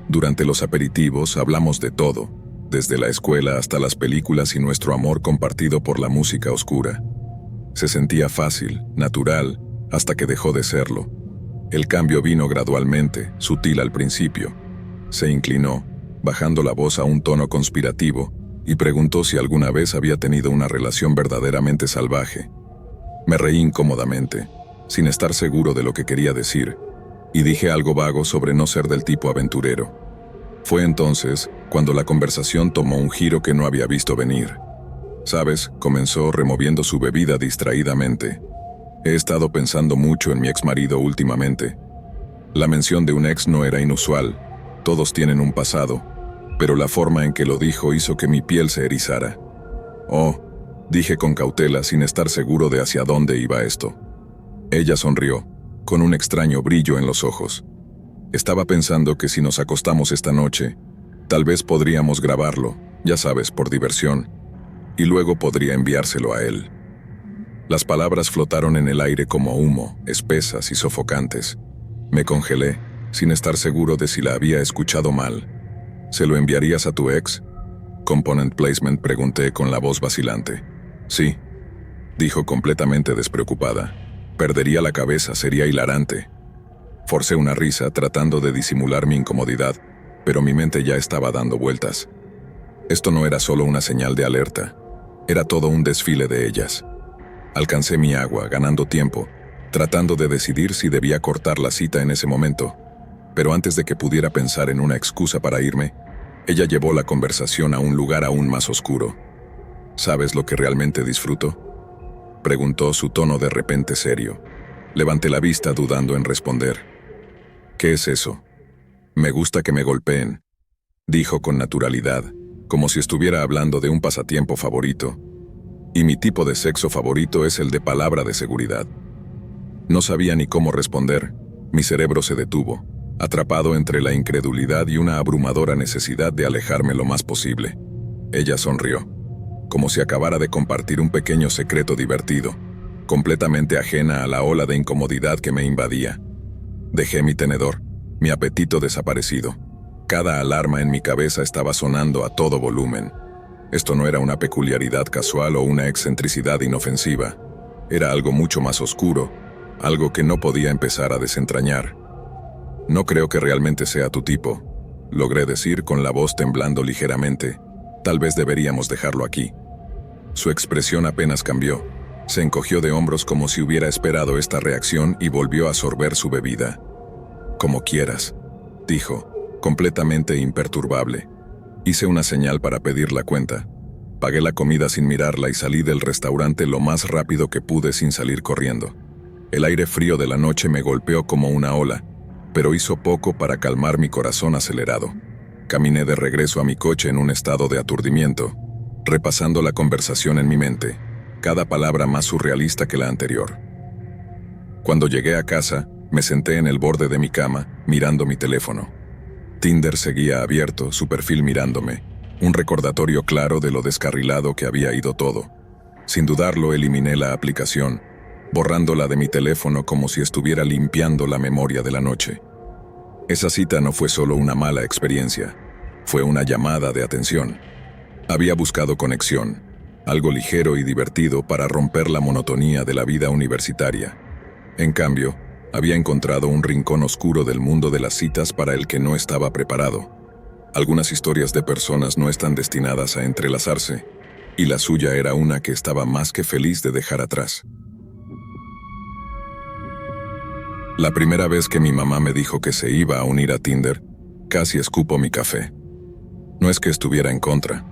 Durante los aperitivos hablamos de todo, desde la escuela hasta las películas y nuestro amor compartido por la música oscura. Se sentía fácil, natural, hasta que dejó de serlo. El cambio vino gradualmente, sutil al principio. Se inclinó, bajando la voz a un tono conspirativo, y preguntó si alguna vez había tenido una relación verdaderamente salvaje. Me reí incómodamente, sin estar seguro de lo que quería decir, y dije algo vago sobre no ser del tipo aventurero. Fue entonces cuando la conversación tomó un giro que no había visto venir. «Sabes», comenzó removiendo su bebida distraídamente. «He estado pensando mucho en mi exmarido últimamente. La mención de un ex no era inusual, todos tienen un pasado, pero la forma en que lo dijo hizo que mi piel se erizara». «Oh», dije con cautela sin estar seguro de hacia dónde iba esto. Ella sonrió, con un extraño brillo en los ojos. «Estaba pensando que si nos acostamos esta noche, tal vez podríamos grabarlo, ya sabes, por diversión, y luego podría enviárselo a él». Las palabras flotaron en el aire como humo, espesas y sofocantes. Me congelé, sin estar seguro de si la había escuchado mal. «¿Se lo enviarías a tu ex?» «Component placement», pregunté con la voz vacilante. «Sí», dijo completamente despreocupada. «Perdería la cabeza, sería hilarante». Forcé una risa tratando de disimular mi incomodidad, pero mi mente ya estaba dando vueltas. Esto no era solo una señal de alerta, era todo un desfile de ellas. Alcancé mi agua, ganando tiempo, tratando de decidir si debía cortar la cita en ese momento, pero antes de que pudiera pensar en una excusa para irme, ella llevó la conversación a un lugar aún más oscuro. «¿Sabes lo que realmente disfruto?», preguntó, su tono de repente serio. Levanté la vista dudando en responder. «¿Qué es eso?». «Me gusta que me golpeen», dijo con naturalidad, como si estuviera hablando de un pasatiempo favorito. «Y mi tipo de sexo favorito es el de palabra de seguridad». No sabía ni cómo responder. Mi cerebro se detuvo, atrapado entre la incredulidad y una abrumadora necesidad de alejarme lo más posible. Ella sonrió, como si acabara de compartir un pequeño secreto divertido, completamente ajena a la ola de incomodidad que me invadía. Dejé mi tenedor, mi apetito desaparecido. Cada alarma en mi cabeza estaba sonando a todo volumen. Esto no era una peculiaridad casual o una excentricidad inofensiva. Era algo mucho más oscuro, algo que no podía empezar a desentrañar. «No creo que realmente sea tu tipo», logré decir con la voz temblando ligeramente. «Tal vez deberíamos dejarlo aquí». Su expresión apenas cambió. Se encogió de hombros como si hubiera esperado esta reacción y volvió a sorber su bebida. «Como quieras», dijo, completamente imperturbable. Hice una señal para pedir la cuenta. Pagué la comida sin mirarla y salí del restaurante lo más rápido que pude sin salir corriendo. El aire frío de la noche me golpeó como una ola, pero hizo poco para calmar mi corazón acelerado. Caminé de regreso a mi coche en un estado de aturdimiento, repasando la conversación en mi mente. cada palabra más surrealista que la anterior. Cuando llegué a casa, me senté en el borde de mi cama, mirando mi teléfono. Tinder seguía abierto, su perfil mirándome, un recordatorio claro de lo descarrilado que había ido todo. Sin dudarlo, eliminé la aplicación, borrándola de mi teléfono como si estuviera limpiando la memoria de la noche. Esa cita no fue solo una mala experiencia, fue una llamada de atención. Había buscado conexión, algo ligero y divertido para romper la monotonía de la vida universitaria. En cambio, había encontrado un rincón oscuro del mundo de las citas para el que no estaba preparado. Algunas historias de personas no están destinadas a entrelazarse, y la suya era una que estaba más que feliz de dejar atrás. La primera vez que mi mamá me dijo que se iba a unir a Tinder, casi escupo mi café. No es que estuviera en contra.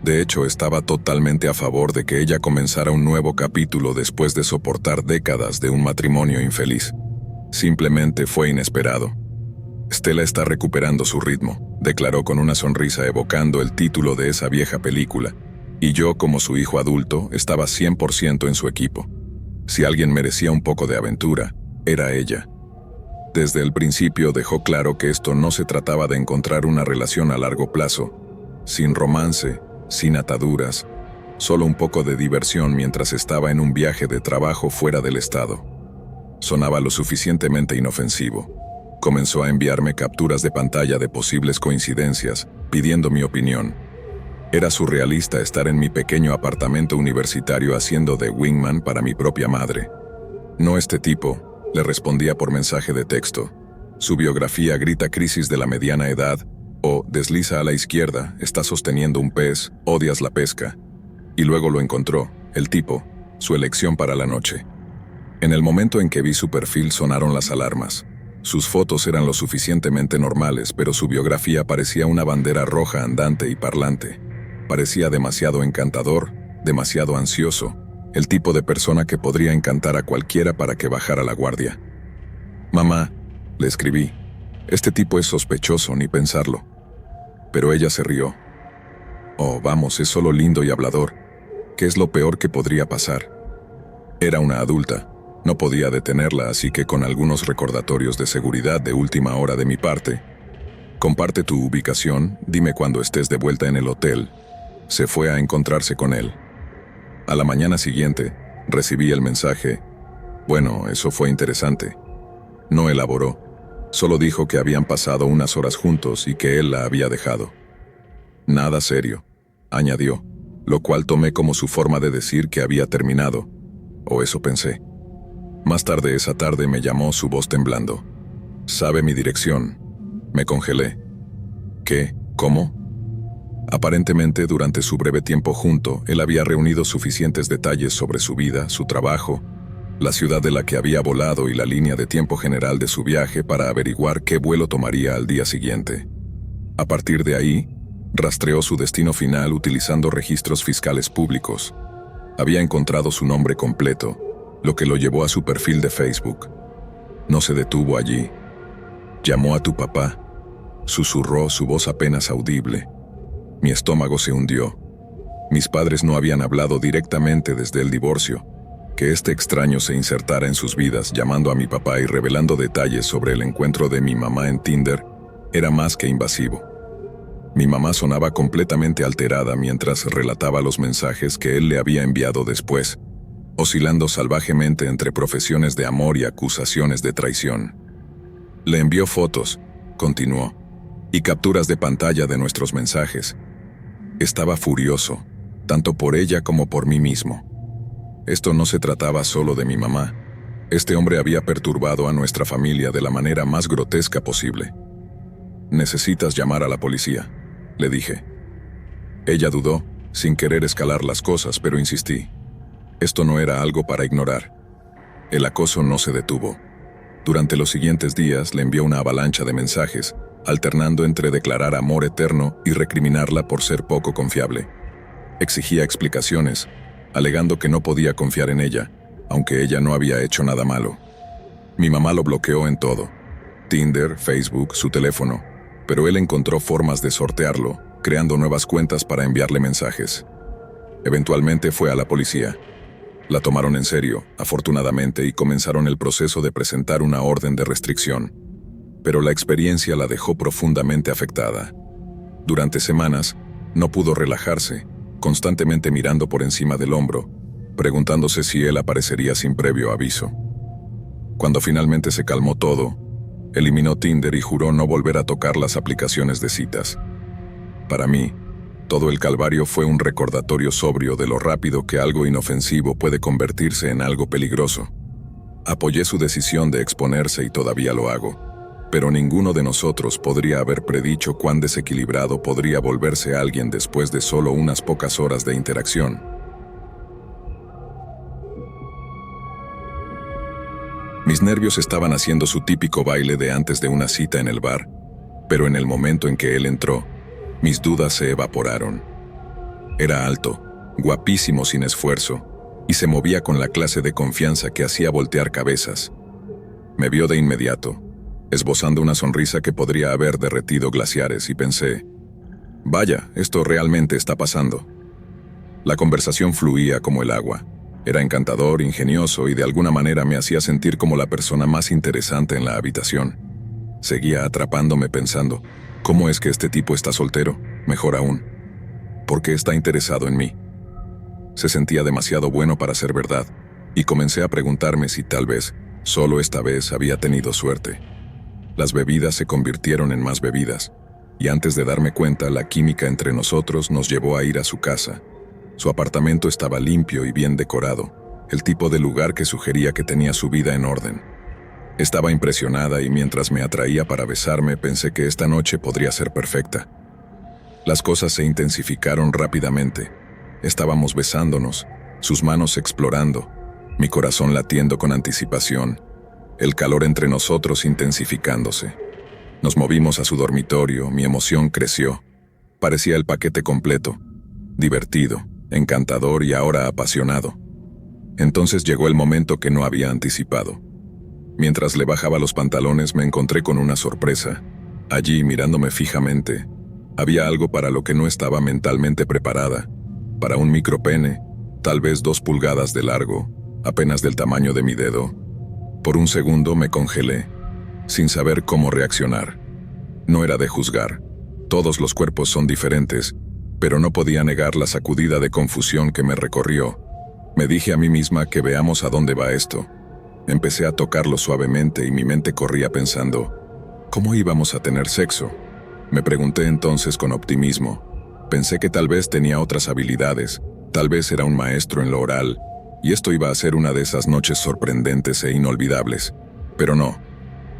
De hecho, estaba totalmente a favor de que ella comenzara un nuevo capítulo después de soportar décadas de un matrimonio infeliz. Simplemente fue inesperado. Stella está recuperando su ritmo, declaró con una sonrisa evocando el título de esa vieja película, y yo, como su hijo adulto, estaba 100% en su equipo. Si alguien merecía un poco de aventura, era ella. Desde el principio dejó claro que esto no se trataba de encontrar una relación a largo plazo, sin romance, sin ataduras, solo un poco de diversión mientras estaba en un viaje de trabajo fuera del estado. Sonaba lo suficientemente inofensivo. Comenzó a enviarme capturas de pantalla de posibles coincidencias, pidiendo mi opinión. Era surrealista estar en mi pequeño apartamento universitario haciendo de wingman para mi propia madre. No este tipo, le respondía por mensaje de texto. Su biografía grita crisis de la mediana edad, o desliza a la izquierda, está sosteniendo un pez, odias la pesca. Y luego lo encontró, el tipo, su elección para la noche. En el momento en que vi su perfil sonaron las alarmas. Sus fotos eran lo suficientemente normales, pero su biografía parecía una bandera roja andante y parlante. Parecía demasiado encantador, demasiado ansioso, el tipo de persona que podría encantar a cualquiera para que bajara la guardia. «Mamá», le escribí, «este tipo es sospechoso, ni pensarlo». Pero ella se rió. «Oh, vamos, es solo lindo y hablador. ¿Qué es lo peor que podría pasar?» Era una adulta. No podía detenerla, así que con algunos recordatorios de seguridad de última hora de mi parte, «Comparte tu ubicación, dime cuando estés de vuelta en el hotel». Se fue a encontrarse con él. A la mañana siguiente, recibí el mensaje. Bueno, eso fue interesante. No elaboró. Solo dijo que habían pasado unas horas juntos y que él la había dejado. Nada serio, añadió, lo cual tomé como su forma de decir que había terminado. O eso pensé. Más tarde esa tarde me llamó su voz temblando. «¿Sabe mi dirección?» Me congelé. «¿Qué? ¿Cómo?» Aparentemente, durante su breve tiempo junto, él había reunido suficientes detalles sobre su vida, su trabajo, la ciudad de la que había volado y la línea de tiempo general de su viaje para averiguar qué vuelo tomaría al día siguiente. A partir de ahí, rastreó su destino final utilizando registros fiscales públicos. Había encontrado su nombre completo, lo que lo llevó a su perfil de Facebook. No se detuvo allí. «Llamó a tu papá», susurró, su voz apenas audible. Mi estómago se hundió. Mis padres no habían hablado directamente desde el divorcio. Que este extraño se insertara en sus vidas llamando a mi papá y revelando detalles sobre el encuentro de mi mamá en Tinder era más que invasivo. Mi mamá sonaba completamente alterada mientras relataba los mensajes que él le había enviado después, oscilando salvajemente entre profesiones de amor y acusaciones de traición. Le envió fotos, continuó, y capturas de pantalla de nuestros mensajes. Estaba furioso, tanto por ella como por mí mismo. Esto no se trataba solo de mi mamá. Este hombre había perturbado a nuestra familia de la manera más grotesca posible. «Necesitas llamar a la policía», le dije. Ella dudó, sin querer escalar las cosas, pero insistí. Esto no era algo para ignorar. El acoso no se detuvo. Durante los siguientes días le envió una avalancha de mensajes, alternando entre declarar amor eterno y recriminarla por ser poco confiable. Exigía explicaciones, alegando que no podía confiar en ella, aunque ella no había hecho nada malo. Mi mamá lo bloqueó en todo: Tinder, Facebook, su teléfono, pero él encontró formas de sortearlo, creando nuevas cuentas para enviarle mensajes. Eventualmente fue a la policía. La tomaron en serio, afortunadamente, y comenzaron el proceso de presentar una orden de restricción. Pero la experiencia la dejó profundamente afectada. Durante semanas, no pudo relajarse, constantemente mirando por encima del hombro, preguntándose si él aparecería sin previo aviso. Cuando finalmente se calmó todo, eliminó Tinder y juró no volver a tocar las aplicaciones de citas. Para mí, todo el calvario fue un recordatorio sobrio de lo rápido que algo inofensivo puede convertirse en algo peligroso. Apoyé su decisión de exponerse y todavía lo hago, pero ninguno de nosotros podría haber predicho cuán desequilibrado podría volverse alguien después de solo unas pocas horas de interacción. Mis nervios estaban haciendo su típico baile de antes de una cita en el bar, pero en el momento en que él entró, mis dudas se evaporaron. Era alto, guapísimo sin esfuerzo, y se movía con la clase de confianza que hacía voltear cabezas. Me vio de inmediato, esbozando una sonrisa que podría haber derretido glaciares, y pensé, vaya, esto realmente está pasando. La conversación fluía como el agua. Era encantador, ingenioso y de alguna manera me hacía sentir como la persona más interesante en la habitación. Seguía atrapándome pensando, ¿cómo es que este tipo está soltero? Mejor aún, ¿por qué está interesado en mí? Se sentía demasiado bueno para ser verdad, y comencé a preguntarme si tal vez, solo esta vez, había tenido suerte. Las bebidas se convirtieron en más bebidas, y antes de darme cuenta, la química entre nosotros nos llevó a ir a su casa. Su apartamento estaba limpio y bien decorado, el tipo de lugar que sugería que tenía su vida en orden. Estaba impresionada y mientras me atraía para besarme, pensé que esta noche podría ser perfecta. Las cosas se intensificaron rápidamente. Estábamos besándonos, sus manos explorando, mi corazón latiendo con anticipación, el calor entre nosotros intensificándose. Nos movimos a su dormitorio, mi emoción creció. Parecía el paquete completo, divertido, encantador y ahora apasionado. Entonces llegó el momento que no había anticipado. Mientras le bajaba los pantalones me encontré con una sorpresa. Allí, mirándome fijamente, había algo para lo que no estaba mentalmente preparada. Para un micropene, tal vez 2 pulgadas de largo, apenas del tamaño de mi dedo. Por un segundo me congelé, sin saber cómo reaccionar. No era de juzgar. Todos los cuerpos son diferentes, pero no podía negar la sacudida de confusión que me recorrió. Me dije a mí misma que veamos a dónde va esto. Empecé a tocarlo suavemente y mi mente corría pensando, ¿cómo íbamos a tener sexo? Me pregunté entonces con optimismo. Pensé que tal vez tenía otras habilidades, tal vez era un maestro en lo oral, y esto iba a ser una de esas noches sorprendentes e inolvidables. Pero no.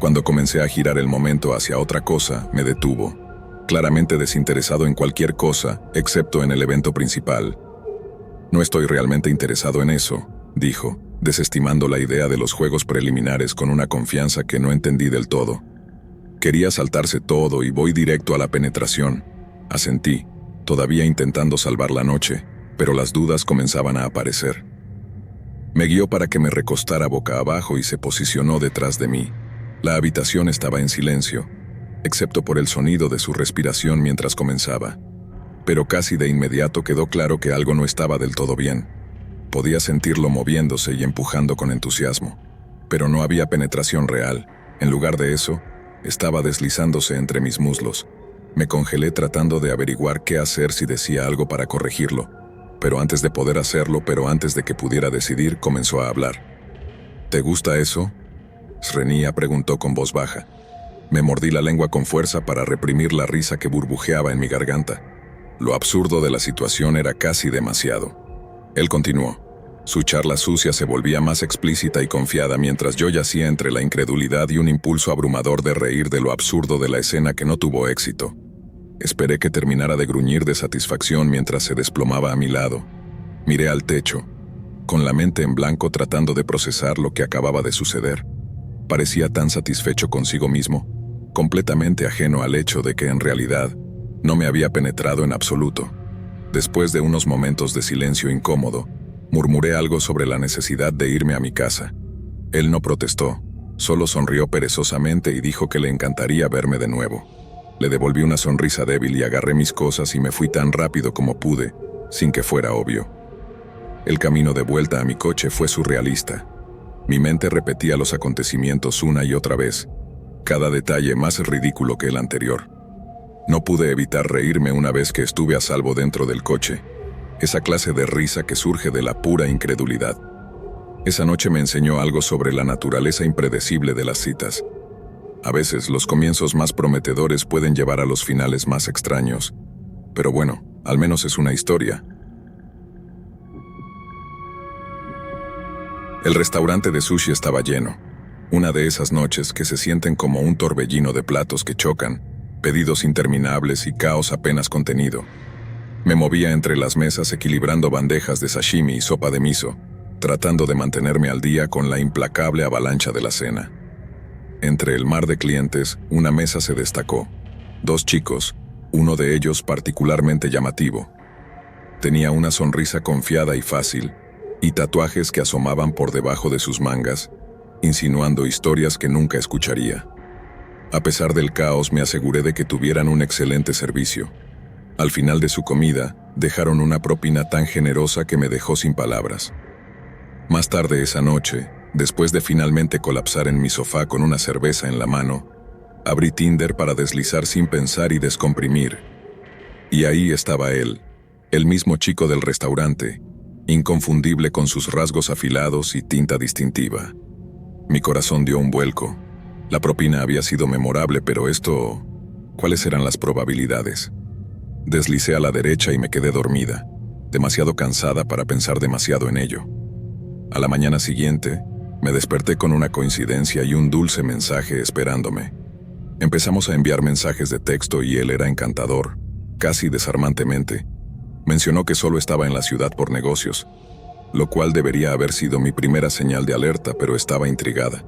Cuando comencé a girar el momento hacia otra cosa, me detuvo. Claramente desinteresado en cualquier cosa, excepto en el evento principal. No estoy realmente interesado en eso, dijo, desestimando la idea de los juegos preliminares con una confianza que no entendí del todo. Quería saltarse todo y voy directo a la penetración. Asentí, todavía intentando salvar la noche, pero las dudas comenzaban a aparecer. Me guió para que me recostara boca abajo y se posicionó detrás de mí. La habitación estaba en silencio, excepto por el sonido de su respiración mientras comenzaba. Pero casi de inmediato quedó claro que algo no estaba del todo bien. Podía sentirlo moviéndose y empujando con entusiasmo. Pero no había penetración real. En lugar de eso, estaba deslizándose entre mis muslos. Me congelé tratando de averiguar qué hacer si decía algo para corregirlo. Pero antes de poder hacerlo, antes de que pudiera decidir, comenzó a hablar. ¿Te gusta eso?, Srenia preguntó con voz baja. Me mordí la lengua con fuerza para reprimir la risa que burbujeaba en mi garganta. Lo absurdo de la situación era casi demasiado. Él continuó. Su charla sucia se volvía más explícita y confiada mientras yo yacía entre la incredulidad y un impulso abrumador de reír de lo absurdo de la escena que no tuvo éxito. Esperé que terminara de gruñir de satisfacción mientras se desplomaba a mi lado. Miré al techo, con la mente en blanco tratando de procesar lo que acababa de suceder. Parecía tan satisfecho consigo mismo, completamente ajeno al hecho de que en realidad no me había penetrado en absoluto. Después de unos momentos de silencio incómodo, murmuré algo sobre la necesidad de irme a mi casa. Él no protestó, solo sonrió perezosamente y dijo que le encantaría verme de nuevo. Le devolví una sonrisa débil y agarré mis cosas y me fui tan rápido como pude, sin que fuera obvio. El camino de vuelta a mi coche fue surrealista. Mi mente repetía los acontecimientos una y otra vez, cada detalle más ridículo que el anterior. No pude evitar reírme una vez que estuve a salvo dentro del coche, esa clase de risa que surge de la pura incredulidad. Esa noche me enseñó algo sobre la naturaleza impredecible de las citas. A veces los comienzos más prometedores pueden llevar a los finales más extraños, pero bueno, al menos es una historia. El restaurante de sushi estaba lleno. Una de esas noches que se sienten como un torbellino de platos que chocan, pedidos interminables y caos apenas contenido. Me movía entre las mesas equilibrando bandejas de sashimi y sopa de miso, tratando de mantenerme al día con la implacable avalancha de la cena. Entre el mar de clientes, una mesa se destacó. 2 chicos, uno de ellos particularmente llamativo. Tenía una sonrisa confiada y fácil, y tatuajes que asomaban por debajo de sus mangas, insinuando historias que nunca escucharía. A pesar del caos, me aseguré de que tuvieran un excelente servicio. Al final de su comida, dejaron una propina tan generosa que me dejó sin palabras. Más tarde esa noche, después de finalmente colapsar en mi sofá con una cerveza en la mano, abrí Tinder para deslizar sin pensar y descomprimir. Y ahí estaba él, el mismo chico del restaurante, inconfundible con sus rasgos afilados y tinta distintiva. Mi corazón dio un vuelco. La propina había sido memorable, pero esto... ¿cuáles eran las probabilidades? Deslicé a la derecha y me quedé dormida, demasiado cansada para pensar demasiado en ello. A la mañana siguiente, me desperté con una coincidencia y un dulce mensaje esperándome. Empezamos a enviar mensajes de texto y él era encantador, casi desarmantemente. Mencionó que solo estaba en la ciudad por negocios, lo cual debería haber sido mi primera señal de alerta, pero estaba intrigada.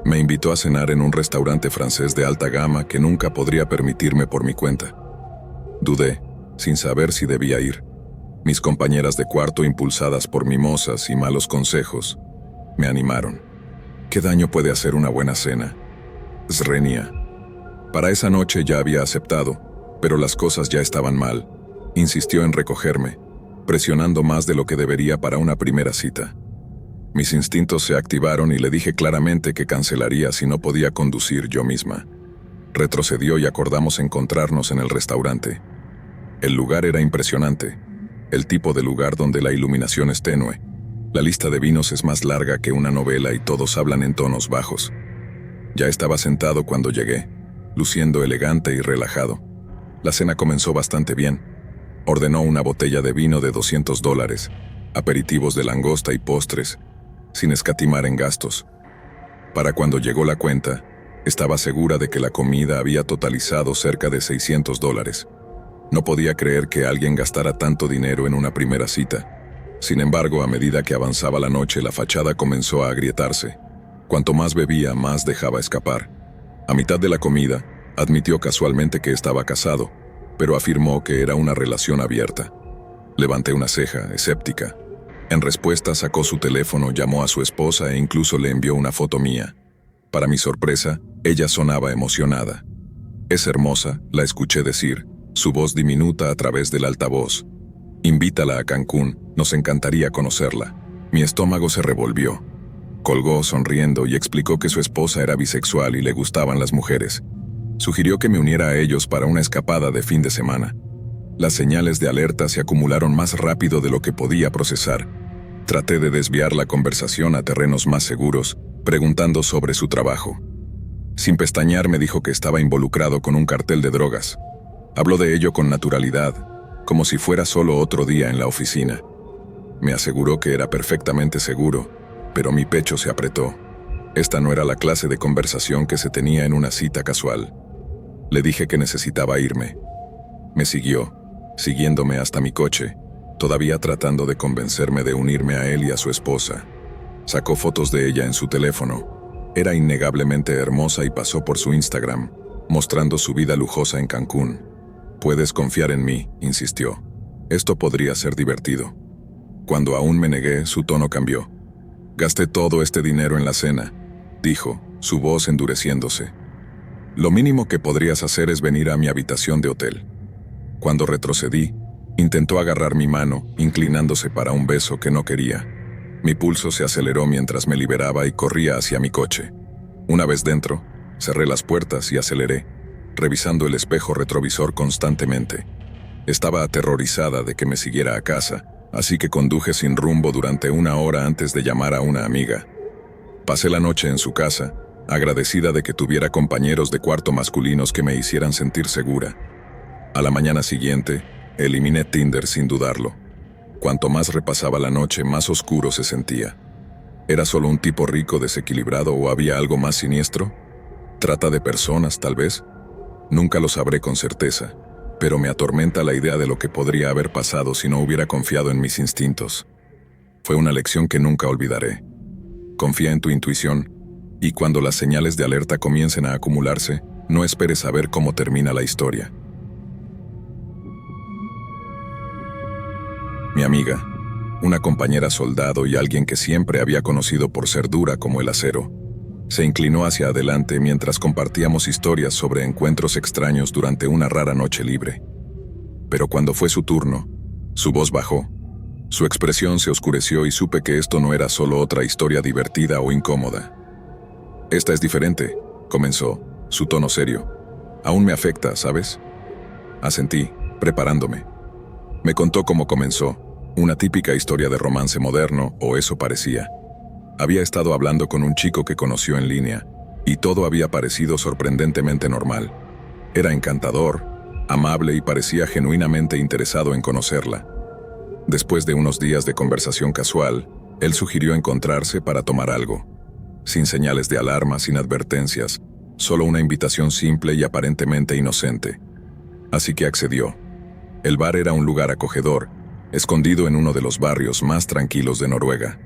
Me invitó a cenar en un restaurante francés de alta gama que nunca podría permitirme por mi cuenta. Dudé, sin saber si debía ir. Mis compañeras de cuarto, impulsadas por mimosas y malos consejos, me animaron. ¿Qué daño puede hacer una buena cena? Srenia. Para esa noche ya había aceptado, pero las cosas ya estaban mal. Insistió en recogerme, presionando más de lo que debería para una primera cita. Mis instintos se activaron y le dije claramente que cancelaría si no podía conducir yo misma. Retrocedió y acordamos encontrarnos en el restaurante. El lugar era impresionante, el tipo de lugar donde la iluminación es tenue. La lista de vinos es más larga que una novela y todos hablan en tonos bajos. Ya estaba sentado cuando llegué, luciendo elegante y relajado. La cena comenzó bastante bien. Ordenó una botella de vino de $200, aperitivos de langosta y postres, sin escatimar en gastos. Para cuando llegó la cuenta, estaba segura de que la comida había totalizado cerca de $600. No podía creer que alguien gastara tanto dinero en una primera cita. Sin embargo, a medida que avanzaba la noche, la fachada comenzó a agrietarse. Cuanto más bebía, más dejaba escapar. A mitad de la comida, admitió casualmente que estaba casado, pero afirmó que era una relación abierta. Levanté una ceja, escéptica. En respuesta, sacó su teléfono, llamó a su esposa e incluso le envió una foto mía. Para mi sorpresa, ella sonaba emocionada. «Es hermosa», la escuché decir, su voz diminuta a través del altavoz. «Invítala a Cancún, nos encantaría conocerla». Mi estómago se revolvió. Colgó sonriendo y explicó que su esposa era bisexual y le gustaban las mujeres. Sugirió que me uniera a ellos para una escapada de fin de semana. Las señales de alerta se acumularon más rápido de lo que podía procesar. Traté de desviar la conversación a terrenos más seguros, preguntando sobre su trabajo. Sin pestañear me dijo que estaba involucrado con un cartel de drogas. Habló de ello con naturalidad, como si fuera solo otro día en la oficina. Me aseguró que era perfectamente seguro, pero mi pecho se apretó. Esta no era la clase de conversación que se tenía en una cita casual. Le dije que necesitaba irme. Me siguió, siguiéndome hasta mi coche, todavía tratando de convencerme de unirme a él y a su esposa. Sacó fotos de ella en su teléfono. Era innegablemente hermosa y pasó por su Instagram, mostrando su vida lujosa en Cancún. «Puedes confiar en mí», insistió. «Esto podría ser divertido». Cuando aún me negué, su tono cambió. «Gasté todo este dinero en la cena», dijo, su voz endureciéndose. «Lo mínimo que podrías hacer es venir a mi habitación de hotel». Cuando retrocedí, Intentó agarrar mi mano, inclinándose para un beso que no quería. Mi pulso se aceleró mientras me liberaba y corría hacia mi coche. Una vez dentro, cerré las puertas y aceleré, revisando el espejo retrovisor constantemente. Estaba aterrorizada de que me siguiera a casa, así que conduje sin rumbo durante 1 hora antes de llamar a una amiga. Pasé la noche en su casa, agradecida de que tuviera compañeros de cuarto masculinos que me hicieran sentir segura. A la mañana siguiente, eliminé Tinder sin dudarlo. Cuanto más repasaba la noche, más oscuro se sentía. ¿Era solo un tipo rico desequilibrado o había algo más siniestro? ¿Trata de personas, tal vez? Nunca lo sabré con certeza, pero me atormenta la idea de lo que podría haber pasado si no hubiera confiado en mis instintos. Fue una lección que nunca olvidaré. Confía en tu intuición, y cuando las señales de alerta comiencen a acumularse, no esperes a ver cómo termina la historia. Mi amiga, una compañera soldado y alguien que siempre había conocido por ser dura como el acero, se inclinó hacia adelante mientras compartíamos historias sobre encuentros extraños durante una rara noche libre. Pero cuando fue su turno, su voz bajó. Su expresión se oscureció y supe que esto no era solo otra historia divertida o incómoda. «Esta es diferente», comenzó, su tono serio. «Aún me afecta, ¿sabes?» Asentí, preparándome. Me contó cómo comenzó, una típica historia de romance moderno, o eso parecía. Había estado hablando con un chico que conoció en línea, y todo había parecido sorprendentemente normal. Era encantador, amable y parecía genuinamente interesado en conocerla. Después de unos días de conversación casual, él sugirió encontrarse para tomar algo. Sin señales de alarma, sin advertencias, solo una invitación simple y aparentemente inocente. Así que accedió. El bar era un lugar acogedor, escondido en uno de los barrios más tranquilos de Noruega.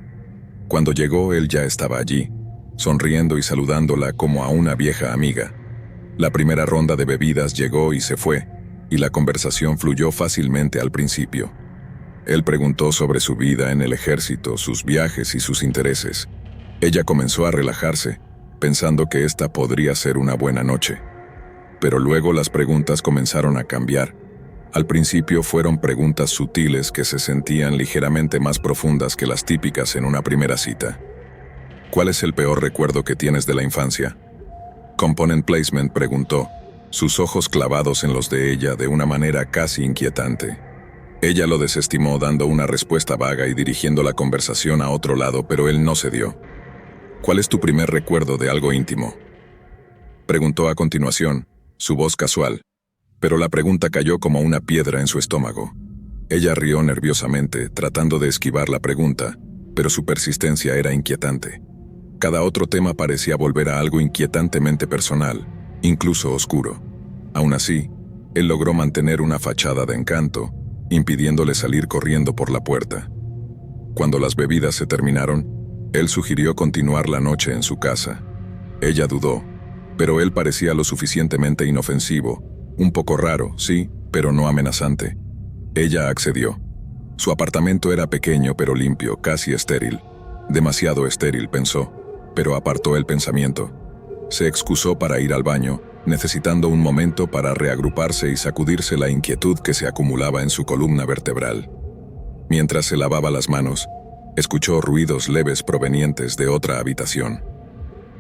Cuando llegó, él ya estaba allí, sonriendo y saludándola como a una vieja amiga. La primera ronda de bebidas llegó y se fue, y la conversación fluyó fácilmente al principio. Él preguntó sobre su vida en el ejército, sus viajes y sus intereses. Ella comenzó a relajarse, pensando que esta podría ser una buena noche. Pero luego las preguntas comenzaron a cambiar. Al principio fueron preguntas sutiles que se sentían ligeramente más profundas que las típicas en una primera cita. ¿Cuál es el peor recuerdo que tienes de la infancia? Component Placement preguntó, sus ojos clavados en los de ella de una manera casi inquietante. Ella lo desestimó dando una respuesta vaga y dirigiendo la conversación a otro lado, pero él no cedió. ¿Cuál es tu primer recuerdo de algo íntimo? Preguntó a continuación, su voz casual, pero la pregunta cayó como una piedra en su estómago. Ella rió nerviosamente, tratando de esquivar la pregunta, pero su persistencia era inquietante. Cada otro tema parecía volver a algo inquietantemente personal, incluso oscuro. Aún así, él logró mantener una fachada de encanto, impidiéndole salir corriendo por la puerta. Cuando las bebidas se terminaron, él sugirió continuar la noche en su casa. Ella dudó, pero él parecía lo suficientemente inofensivo, un poco raro, sí, pero no amenazante. Ella accedió. Su apartamento era pequeño pero limpio, casi estéril. Demasiado estéril, pensó, pero apartó el pensamiento. Se excusó para ir al baño, necesitando un momento para reagruparse y sacudirse la inquietud que se acumulaba en su columna vertebral. Mientras se lavaba las manos, escuchó ruidos leves provenientes de otra habitación.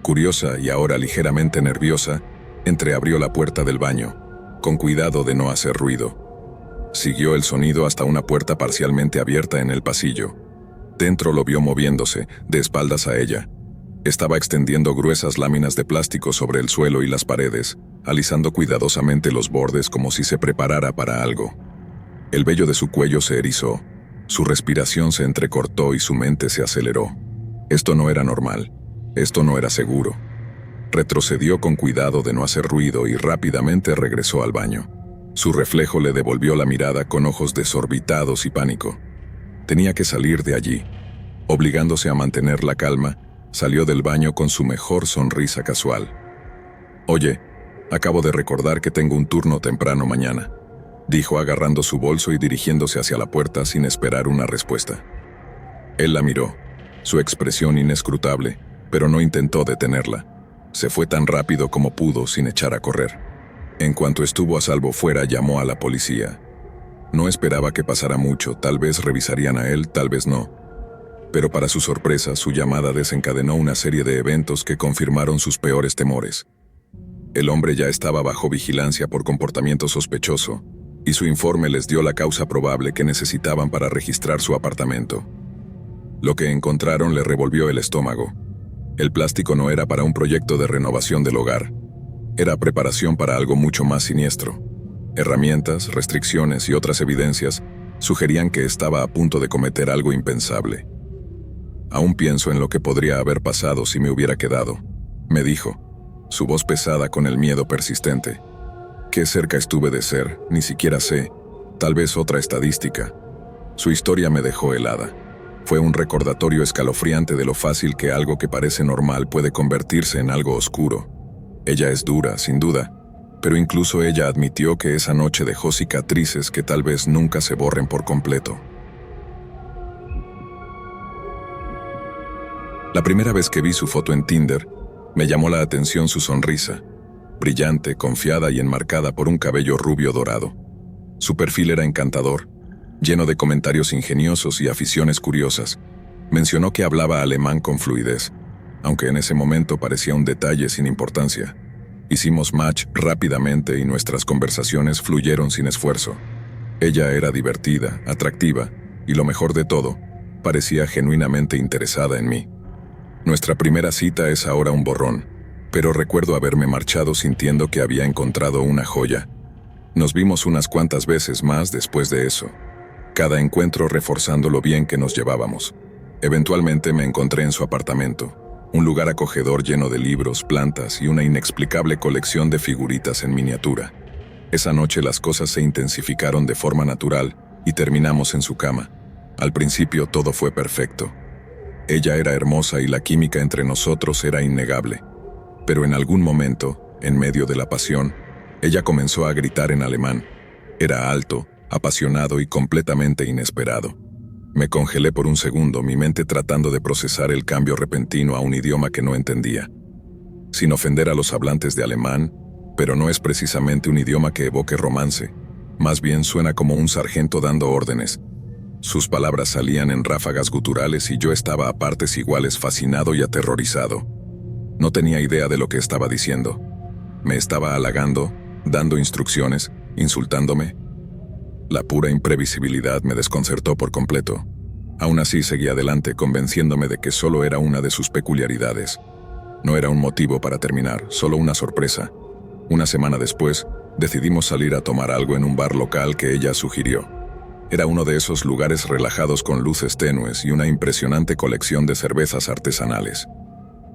Curiosa y ahora ligeramente nerviosa, entreabrió la puerta del baño, con cuidado de no hacer ruido. Siguió el sonido hasta una puerta parcialmente abierta en el pasillo. Dentro lo vio moviéndose, de espaldas a ella. Estaba extendiendo gruesas láminas de plástico sobre el suelo y las paredes, alisando cuidadosamente los bordes como si se preparara para algo. El vello de su cuello se erizó, su respiración se entrecortó y su mente se aceleró. Esto no era normal, esto no era seguro. Retrocedió con cuidado de no hacer ruido y rápidamente regresó al baño. Su reflejo le devolvió la mirada con ojos desorbitados y pánico. Tenía que salir de allí. Obligándose a mantener la calma, salió del baño con su mejor sonrisa casual. «Oye, acabo de recordar que tengo un turno temprano mañana», dijo agarrando su bolso y dirigiéndose hacia la puerta sin esperar una respuesta. Él la miró, su expresión inescrutable, pero no intentó detenerla. Se fue tan rápido como pudo sin echar a correr. En cuanto estuvo a salvo fuera, llamó a la policía. No esperaba que pasara mucho, tal vez revisarían a él, tal vez no. Pero para su sorpresa, su llamada desencadenó una serie de eventos que confirmaron sus peores temores. El hombre ya estaba bajo vigilancia por comportamiento sospechoso, y su informe les dio la causa probable que necesitaban para registrar su apartamento. Lo que encontraron le revolvió el estómago. El plástico no era para un proyecto de renovación del hogar. Era preparación para algo mucho más siniestro. Herramientas, restricciones y otras evidencias sugerían que estaba a punto de cometer algo impensable. Aún pienso en lo que podría haber pasado si me hubiera quedado, me dijo, su voz pesada con el miedo persistente. Qué cerca estuve de ser, ni siquiera sé, tal vez otra estadística. Su historia me dejó helada. Fue un recordatorio escalofriante de lo fácil que algo que parece normal puede convertirse en algo oscuro. Ella es dura, sin duda, pero incluso ella admitió que esa noche dejó cicatrices que tal vez nunca se borren por completo. La primera vez que vi su foto en Tinder, me llamó la atención su sonrisa, brillante, confiada y enmarcada por un cabello rubio dorado. Su perfil era encantador, lleno de comentarios ingeniosos y aficiones curiosas. Mencionó que hablaba alemán con fluidez, aunque en ese momento parecía un detalle sin importancia. Hicimos match rápidamente y nuestras conversaciones fluyeron sin esfuerzo. Ella era divertida, atractiva, y lo mejor de todo, parecía genuinamente interesada en mí. Nuestra primera cita es ahora un borrón, pero recuerdo haberme marchado sintiendo que había encontrado una joya. Nos vimos unas cuantas veces más después de eso, cada encuentro reforzando lo bien que nos llevábamos. Eventualmente me encontré en su apartamento, un lugar acogedor lleno de libros, plantas y una inexplicable colección de figuritas en miniatura. Esa noche las cosas se intensificaron de forma natural y terminamos en su cama. Al principio todo fue perfecto. Ella era hermosa y la química entre nosotros era innegable. Pero en algún momento, en medio de la pasión, ella comenzó a gritar en alemán. Era alto, apasionado y completamente inesperado. Me congelé por un segundo, mi mente tratando de procesar el cambio repentino a un idioma que no entendía. Sin ofender a los hablantes de alemán, pero no es precisamente un idioma que evoque romance. Más bien suena como un sargento dando órdenes. Sus palabras salían en ráfagas guturales y yo estaba a partes iguales fascinado y aterrorizado. No tenía idea de lo que estaba diciendo. Me estaba halagando, dando instrucciones, insultándome. La pura imprevisibilidad me desconcertó por completo. Aún así seguí adelante convenciéndome de que solo era una de sus peculiaridades. No era un motivo para terminar, solo una sorpresa. Una semana después, decidimos salir a tomar algo en un bar local que ella sugirió. Era uno de esos lugares relajados con luces tenues y una impresionante colección de cervezas artesanales.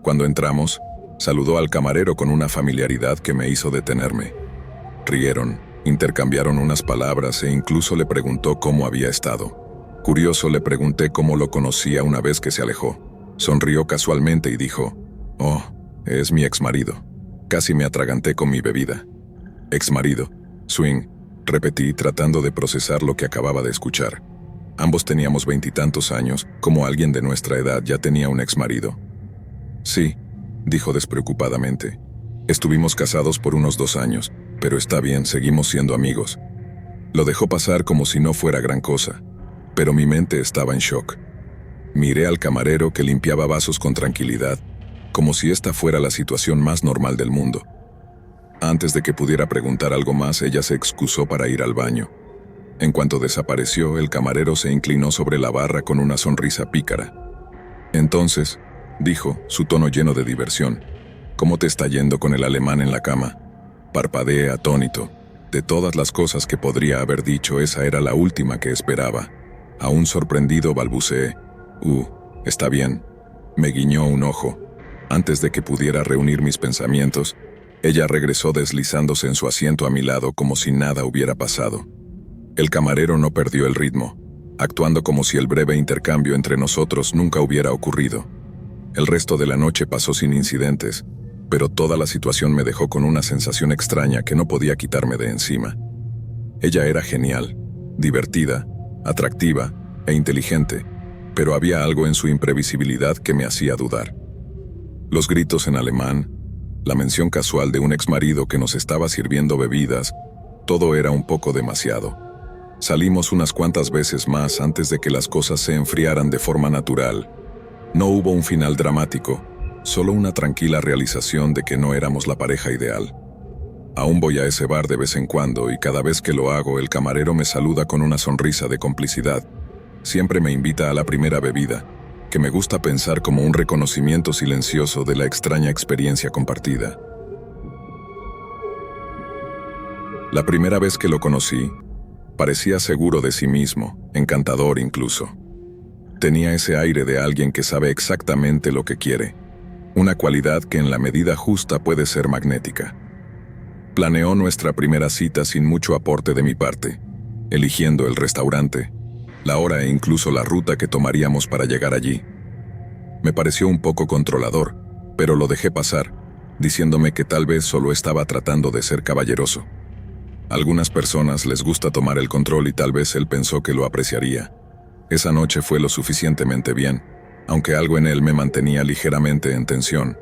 Cuando entramos, saludó al camarero con una familiaridad que me hizo detenerme. Rieron, intercambiaron unas palabras e incluso le preguntó cómo había estado. Curioso, le pregunté cómo lo conocía una vez que se alejó. Sonrió casualmente y dijo, «Oh, es mi exmarido». Casi me atraganté con mi bebida. «Exmarido, swing», repetí tratando de procesar lo que acababa de escuchar. Ambos teníamos 20 y tantos años, como alguien de nuestra edad ya tenía un exmarido. «Sí», dijo despreocupadamente. «Estuvimos casados por unos 2 años, pero está bien, seguimos siendo amigos». Lo dejó pasar como si no fuera gran cosa, pero mi mente estaba en shock. Miré al camarero que limpiaba vasos con tranquilidad, como si esta fuera la situación más normal del mundo. Antes de que pudiera preguntar algo más, ella se excusó para ir al baño. En cuanto desapareció, el camarero se inclinó sobre la barra con una sonrisa pícara. «Entonces», dijo, su tono lleno de diversión, «¿cómo te está yendo con el alemán en la cama?» Parpadeé atónito. De todas las cosas que podría haber dicho, esa era la última que esperaba. Aún sorprendido balbuceé, está bien». Me guiñó un ojo. Antes de que pudiera reunir mis pensamientos, ella regresó deslizándose en su asiento a mi lado como si nada hubiera pasado. El camarero no perdió el ritmo, actuando como si el breve intercambio entre nosotros nunca hubiera ocurrido. El resto de la noche pasó sin incidentes, pero toda la situación me dejó con una sensación extraña que no podía quitarme de encima. Ella era genial, divertida, atractiva e inteligente, pero había algo en su imprevisibilidad que me hacía dudar. Los gritos en alemán, la mención casual de un exmarido que nos estaba sirviendo bebidas, todo era un poco demasiado. Salimos unas cuantas veces más antes de que las cosas se enfriaran de forma natural. No hubo un final dramático, solo una tranquila realización de que no éramos la pareja ideal. Aún voy a ese bar de vez en cuando y cada vez que lo hago el camarero me saluda con una sonrisa de complicidad. Siempre me invita a la primera bebida, que me gusta pensar como un reconocimiento silencioso de la extraña experiencia compartida. La primera vez que lo conocí, parecía seguro de sí mismo, encantador incluso. Tenía ese aire de alguien que sabe exactamente lo que quiere, una cualidad que en la medida justa puede ser magnética. Planeó nuestra primera cita sin mucho aporte de mi parte, eligiendo el restaurante, la hora e incluso la ruta que tomaríamos para llegar allí. Me pareció un poco controlador, pero lo dejé pasar, diciéndome que tal vez solo estaba tratando de ser caballeroso. A algunas personas les gusta tomar el control y tal vez él pensó que lo apreciaría. Esa noche fue lo suficientemente bien, aunque algo en él me mantenía ligeramente en tensión.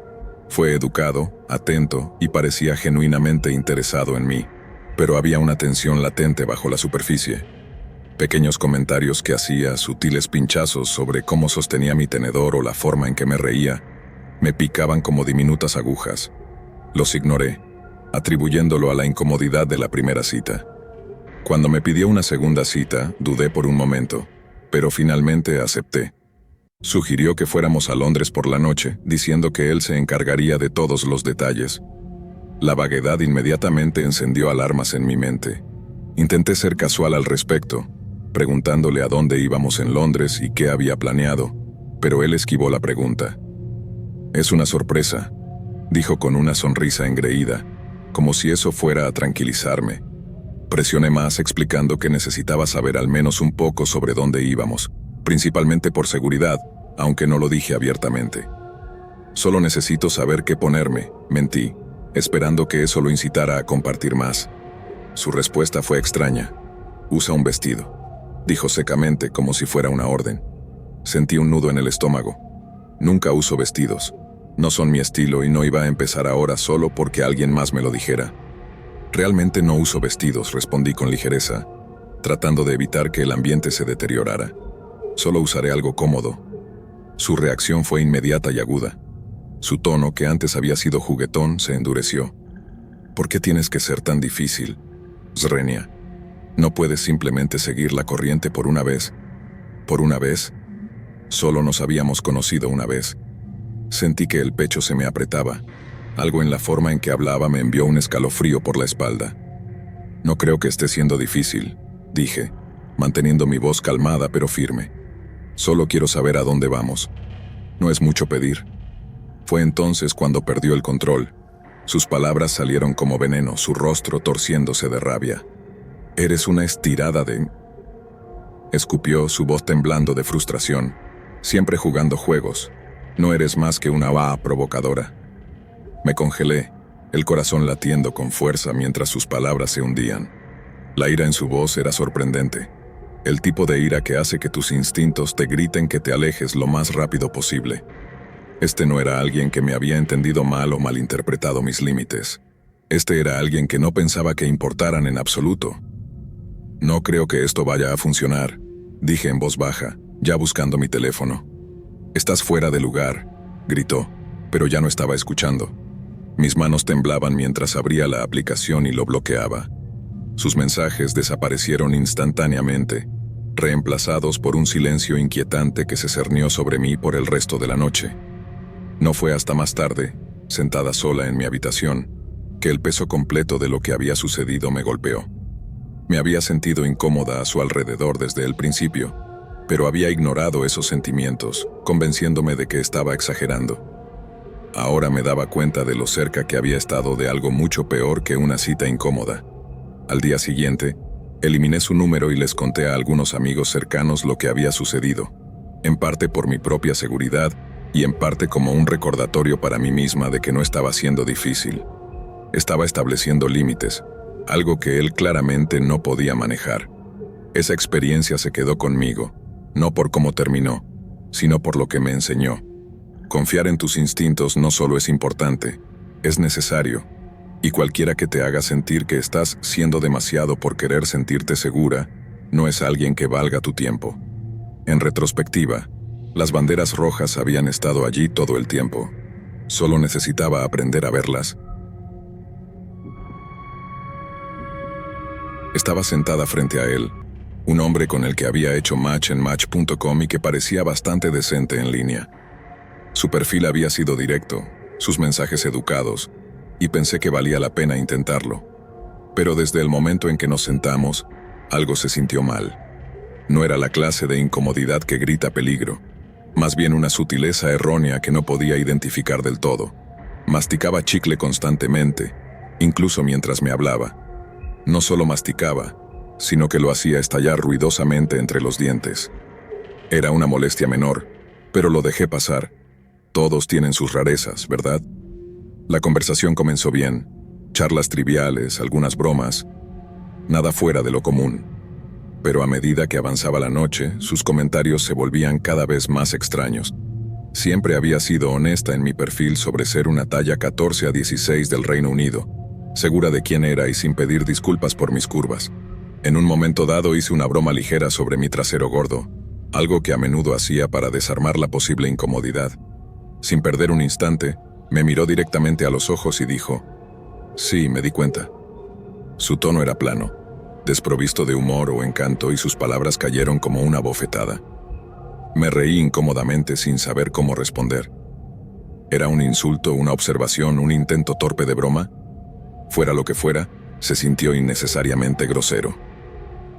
Fue educado, atento y parecía genuinamente interesado en mí, pero había una tensión latente bajo la superficie. Pequeños comentarios que hacía, sutiles pinchazos sobre cómo sostenía mi tenedor o la forma en que me reía, me picaban como diminutas agujas. Los ignoré, atribuyéndolo a la incomodidad de la primera cita. Cuando me pidió una segunda cita, dudé por un momento, pero finalmente acepté. Sugirió que fuéramos a Londres por la noche, diciendo que él se encargaría de todos los detalles. La vaguedad inmediatamente encendió alarmas en mi mente. Intenté ser casual al respecto, preguntándole a dónde íbamos en Londres y qué había planeado, pero él esquivó la pregunta. «Es una sorpresa», dijo con una sonrisa engreída, como si eso fuera a tranquilizarme. Presioné más explicando que necesitaba saber al menos un poco sobre dónde íbamos, principalmente por seguridad, aunque no lo dije abiertamente. «Solo necesito saber qué ponerme», mentí, esperando que eso lo incitara a compartir más. Su respuesta fue extraña. «Usa un vestido», dijo secamente como si fuera una orden. Sentí un nudo en el estómago. Nunca uso vestidos. No son mi estilo y no iba a empezar ahora solo porque alguien más me lo dijera. «Realmente no uso vestidos», respondí con ligereza, tratando de evitar que el ambiente se deteriorara. «Solo usaré algo cómodo». Su reacción fue inmediata y aguda. Su tono, que antes había sido juguetón, se endureció. «¿Por qué tienes que ser tan difícil, Zrenia? ¿No puedes simplemente seguir la corriente por una vez?» ¿Por una vez? Solo nos habíamos conocido una vez. Sentí que el pecho se me apretaba. Algo en la forma en que hablaba me envió un escalofrío por la espalda. «No creo que esté siendo difícil», dije, manteniendo mi voz calmada pero firme. «Solo quiero saber a dónde vamos. No es mucho pedir». Fue entonces cuando perdió el control. Sus palabras salieron como veneno, su rostro torciéndose de rabia. «Eres una estirada de...» escupió, su voz temblando de frustración. «Siempre jugando juegos. No eres más que una va'a provocadora». Me congelé, el corazón latiendo con fuerza mientras sus palabras se hundían. La ira en su voz era sorprendente. El tipo de ira que hace que tus instintos te griten que te alejes lo más rápido posible. Este no era alguien que me había entendido mal o malinterpretado mis límites. Este era alguien que no pensaba que importaran en absoluto. «No creo que esto vaya a funcionar», dije en voz baja, ya buscando mi teléfono. «Estás fuera de lugar», gritó, pero ya no estaba escuchando. Mis manos temblaban mientras abría la aplicación y lo bloqueaba. Sus mensajes desaparecieron instantáneamente, reemplazados por un silencio inquietante que se cernió sobre mí por el resto de la noche. No fue hasta más tarde, sentada sola en mi habitación, que el peso completo de lo que había sucedido me golpeó. Me había sentido incómoda a su alrededor desde el principio, pero había ignorado esos sentimientos, convenciéndome de que estaba exagerando. Ahora me daba cuenta de lo cerca que había estado de algo mucho peor que una cita incómoda. Al día siguiente, eliminé su número y les conté a algunos amigos cercanos lo que había sucedido, en parte por mi propia seguridad y en parte como un recordatorio para mí misma de que no estaba siendo difícil. Estaba estableciendo límites, algo que él claramente no podía manejar. Esa experiencia se quedó conmigo, no por cómo terminó, sino por lo que me enseñó. Confiar en tus instintos no solo es importante, es necesario, y cualquiera que te haga sentir que estás siendo demasiado por querer sentirte segura, no es alguien que valga tu tiempo. En retrospectiva, las banderas rojas habían estado allí todo el tiempo. Solo necesitaba aprender a verlas. Estaba sentada frente a él, un hombre con el que había hecho match en Match.com y que parecía bastante decente en línea. Su perfil había sido directo, sus mensajes educados, y pensé que valía la pena intentarlo. Pero desde el momento en que nos sentamos, algo se sintió mal. No era la clase de incomodidad que grita peligro, más bien una sutileza errónea que no podía identificar del todo. Masticaba chicle constantemente, incluso mientras me hablaba. No solo masticaba, sino que lo hacía estallar ruidosamente entre los dientes. Era una molestia menor, pero lo dejé pasar. Todos tienen sus rarezas, ¿verdad? La conversación comenzó bien, charlas triviales, algunas bromas, nada fuera de lo común. Pero a medida que avanzaba la noche, sus comentarios se volvían cada vez más extraños. Siempre había sido honesta en mi perfil sobre ser una talla 14 a 16 del Reino Unido, segura de quién era y sin pedir disculpas por mis curvas. En un momento dado hice una broma ligera sobre mi trasero gordo, algo que a menudo hacía para desarmar la posible incomodidad. Sin perder un instante, me miró directamente a los ojos y dijo: «Sí, me di cuenta». Su tono era plano, desprovisto de humor o encanto, y sus palabras cayeron como una bofetada. Me reí incómodamente sin saber cómo responder. ¿Era un insulto, una observación, un intento torpe de broma? Fuera lo que fuera, se sintió innecesariamente grosero.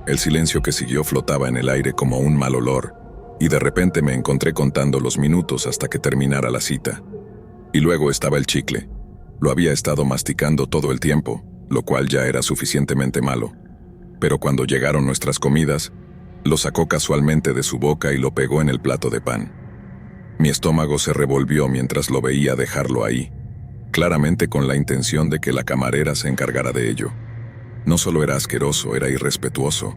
El silencio que siguió flotaba en el aire como un mal olor, y de repente me encontré contando los minutos hasta que terminara la cita. Y luego estaba el chicle. Lo había estado masticando todo el tiempo, lo cual ya era suficientemente malo. Pero cuando llegaron nuestras comidas, lo sacó casualmente de su boca y lo pegó en el plato de pan. Mi estómago se revolvió mientras lo veía dejarlo ahí, claramente con la intención de que la camarera se encargara de ello. No solo era asqueroso, era irrespetuoso.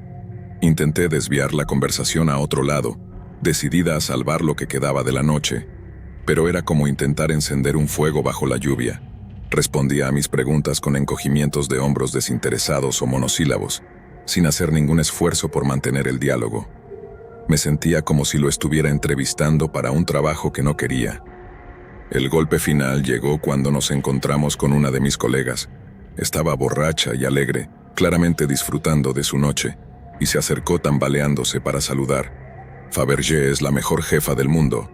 Intenté desviar la conversación a otro lado, decidida a salvar lo que quedaba de la noche, pero era como intentar encender un fuego bajo la lluvia. Respondía a mis preguntas con encogimientos de hombros desinteresados o monosílabos, sin hacer ningún esfuerzo por mantener el diálogo. Me sentía como si lo estuviera entrevistando para un trabajo que no quería. El golpe final llegó cuando nos encontramos con una de mis colegas. Estaba borracha y alegre, claramente disfrutando de su noche, y se acercó tambaleándose para saludar. «Fabergé es la mejor jefa del mundo»,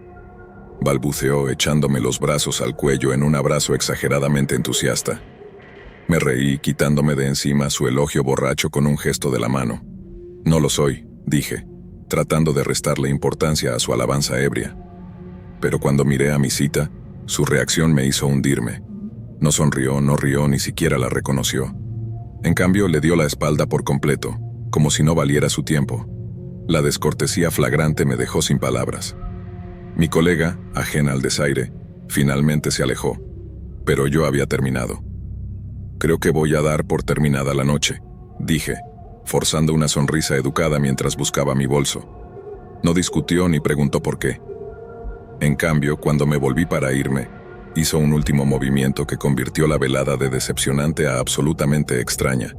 balbuceó echándome los brazos al cuello en un abrazo exageradamente entusiasta. Me reí, quitándome de encima su elogio borracho con un gesto de la mano. «No lo soy», dije, tratando de restarle importancia a su alabanza ebria. Pero cuando miré a mi cita, su reacción me hizo hundirme. No sonrió, no rió, ni siquiera la reconoció. En cambio, le dio la espalda por completo, como si no valiera su tiempo. La descortesía flagrante me dejó sin palabras. Mi colega, ajena al desaire, finalmente se alejó, pero yo había terminado. «Creo que voy a dar por terminada la noche», dije, forzando una sonrisa educada mientras buscaba mi bolso. No discutió ni preguntó por qué. En cambio, cuando me volví para irme, hizo un último movimiento que convirtió la velada de decepcionante a absolutamente extraña.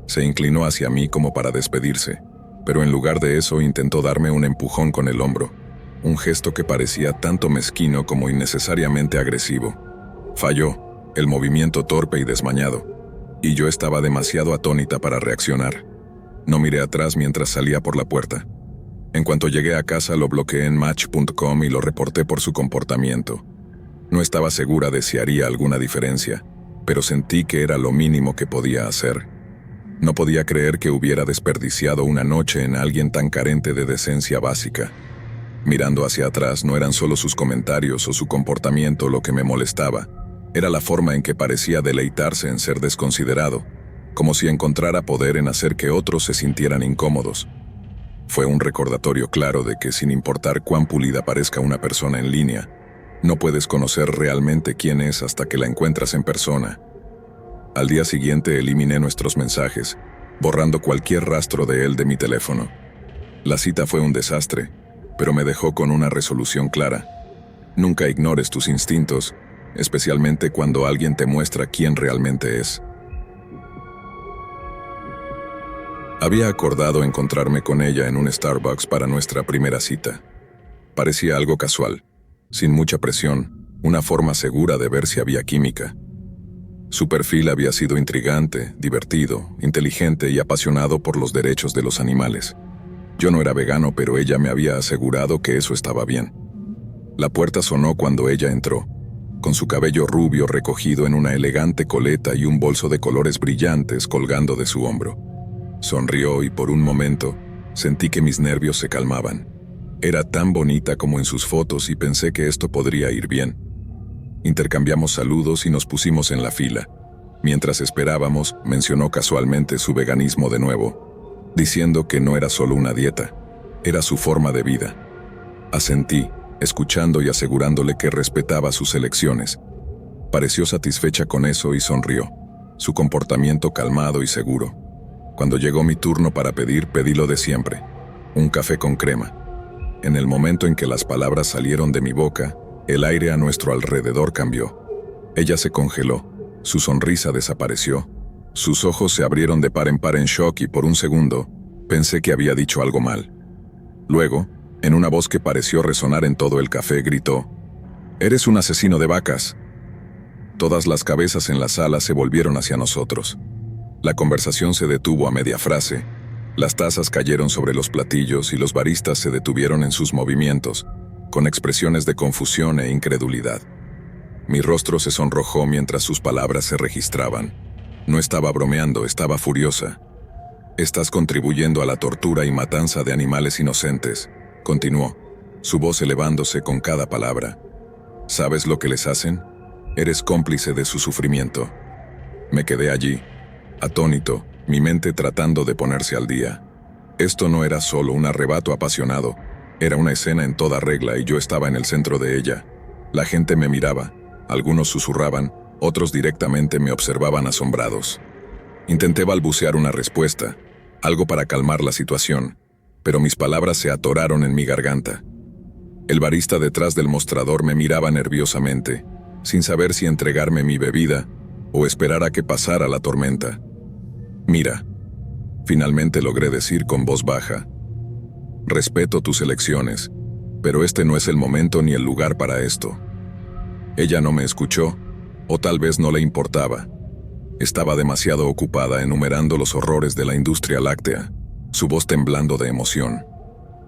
Se inclinó hacia mí como para despedirse, pero en lugar de eso intentó darme un empujón con el hombro, un gesto que parecía tanto mezquino como innecesariamente agresivo. Falló, el movimiento torpe y desmañado, y yo estaba demasiado atónita para reaccionar. No miré atrás mientras salía por la puerta. En cuanto llegué a casa lo bloqueé en Match.com y lo reporté por su comportamiento. No estaba segura de si haría alguna diferencia, pero sentí que era lo mínimo que podía hacer. No podía creer que hubiera desperdiciado una noche en alguien tan carente de decencia básica. Mirando hacia atrás, no eran solo sus comentarios o su comportamiento lo que me molestaba. Era la forma en que parecía deleitarse en ser desconsiderado, como si encontrara poder en hacer que otros se sintieran incómodos. Fue un recordatorio claro de que sin importar cuán pulida parezca una persona en línea, no puedes conocer realmente quién es hasta que la encuentras en persona. Al día siguiente eliminé nuestros mensajes, borrando cualquier rastro de él de mi teléfono. La cita fue un desastre, pero me dejó con una resolución clara. Nunca ignores tus instintos, especialmente cuando alguien te muestra quién realmente es. Había acordado encontrarme con ella en un Starbucks para nuestra primera cita. Parecía algo casual, sin mucha presión, una forma segura de ver si había química. Su perfil había sido intrigante, divertido, inteligente y apasionado por los derechos de los animales. Yo no era vegano, pero ella me había asegurado que eso estaba bien. La puerta sonó cuando ella entró, con su cabello rubio recogido en una elegante coleta y un bolso de colores brillantes colgando de su hombro. Sonrió y por un momento sentí que mis nervios se calmaban. Era tan bonita como en sus fotos y pensé que esto podría ir bien. Intercambiamos saludos y nos pusimos en la fila. Mientras esperábamos, mencionó casualmente su veganismo de nuevo, diciendo que no era solo una dieta, era su forma de vida. Asentí, escuchando y asegurándole que respetaba sus elecciones. Pareció satisfecha con eso y sonrió, su comportamiento calmado y seguro. Cuando llegó mi turno para pedir, pedí lo de siempre, un café con crema. En el momento en que las palabras salieron de mi boca, el aire a nuestro alrededor cambió. Ella se congeló, su sonrisa desapareció, sus ojos se abrieron de par en shock y por un segundo pensé que había dicho algo mal. Luego, en una voz que pareció resonar en todo el café, gritó: «¡Eres un asesino de vacas!». Todas las cabezas en la sala se volvieron hacia nosotros. La conversación se detuvo a media frase. Las tazas cayeron sobre los platillos y los baristas se detuvieron en sus movimientos, con expresiones de confusión e incredulidad. Mi rostro se sonrojó mientras sus palabras se registraban. No estaba bromeando, estaba furiosa. «Estás contribuyendo a la tortura y matanza de animales inocentes», continuó, su voz elevándose con cada palabra. «¿Sabes lo que les hacen? Eres cómplice de su sufrimiento». Me quedé allí, atónito, mi mente tratando de ponerse al día. Esto no era solo un arrebato apasionado, era una escena en toda regla y yo estaba en el centro de ella. La gente me miraba, algunos susurraban, otros directamente me observaban asombrados. Intenté balbucear una respuesta, algo para calmar la situación, pero mis palabras se atoraron en mi garganta. El barista detrás del mostrador me miraba nerviosamente, sin saber si entregarme mi bebida o esperar a que pasara la tormenta. «Mira», finalmente logré decir con voz baja, «respeto tus elecciones, pero este no es el momento ni el lugar para esto». Ella no me escuchó, o tal vez no le importaba. Estaba demasiado ocupada enumerando los horrores de la industria láctea, su voz temblando de emoción.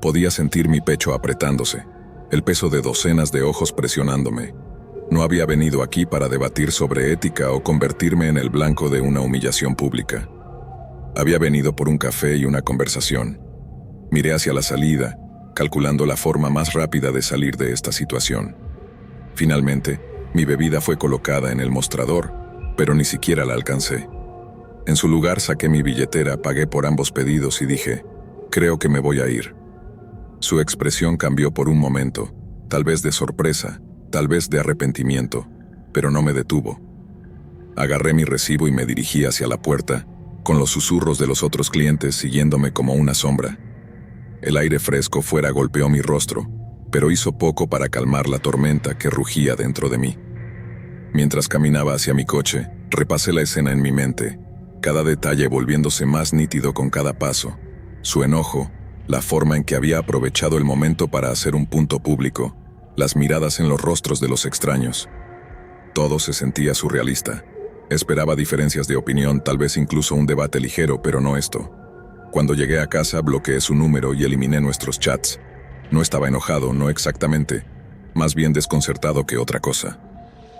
Podía sentir mi pecho apretándose, el peso de docenas de ojos presionándome. No había venido aquí para debatir sobre ética o convertirme en el blanco de una humillación pública. Había venido por un café y una conversación. Miré hacia la salida, calculando la forma más rápida de salir de esta situación. Finalmente, mi bebida fue colocada en el mostrador, pero ni siquiera la alcancé. En su lugar saqué mi billetera, pagué por ambos pedidos y dije: «Creo que me voy a ir». Su expresión cambió por un momento, tal vez de sorpresa, tal vez de arrepentimiento, pero no me detuvo. Agarré mi recibo y me dirigí hacia la puerta, con los susurros de los otros clientes siguiéndome como una sombra. El aire fresco fuera golpeó mi rostro, pero hizo poco para calmar la tormenta que rugía dentro de mí. Mientras caminaba hacia mi coche, repasé la escena en mi mente, cada detalle volviéndose más nítido con cada paso. Su enojo, la forma en que había aprovechado el momento para hacer un punto público, las miradas en los rostros de los extraños. Todo se sentía surrealista. Esperaba diferencias de opinión, tal vez incluso un debate ligero, pero no esto. Cuando llegué a casa, bloqueé su número y eliminé nuestros chats. No estaba enojado, no exactamente, más bien desconcertado que otra cosa.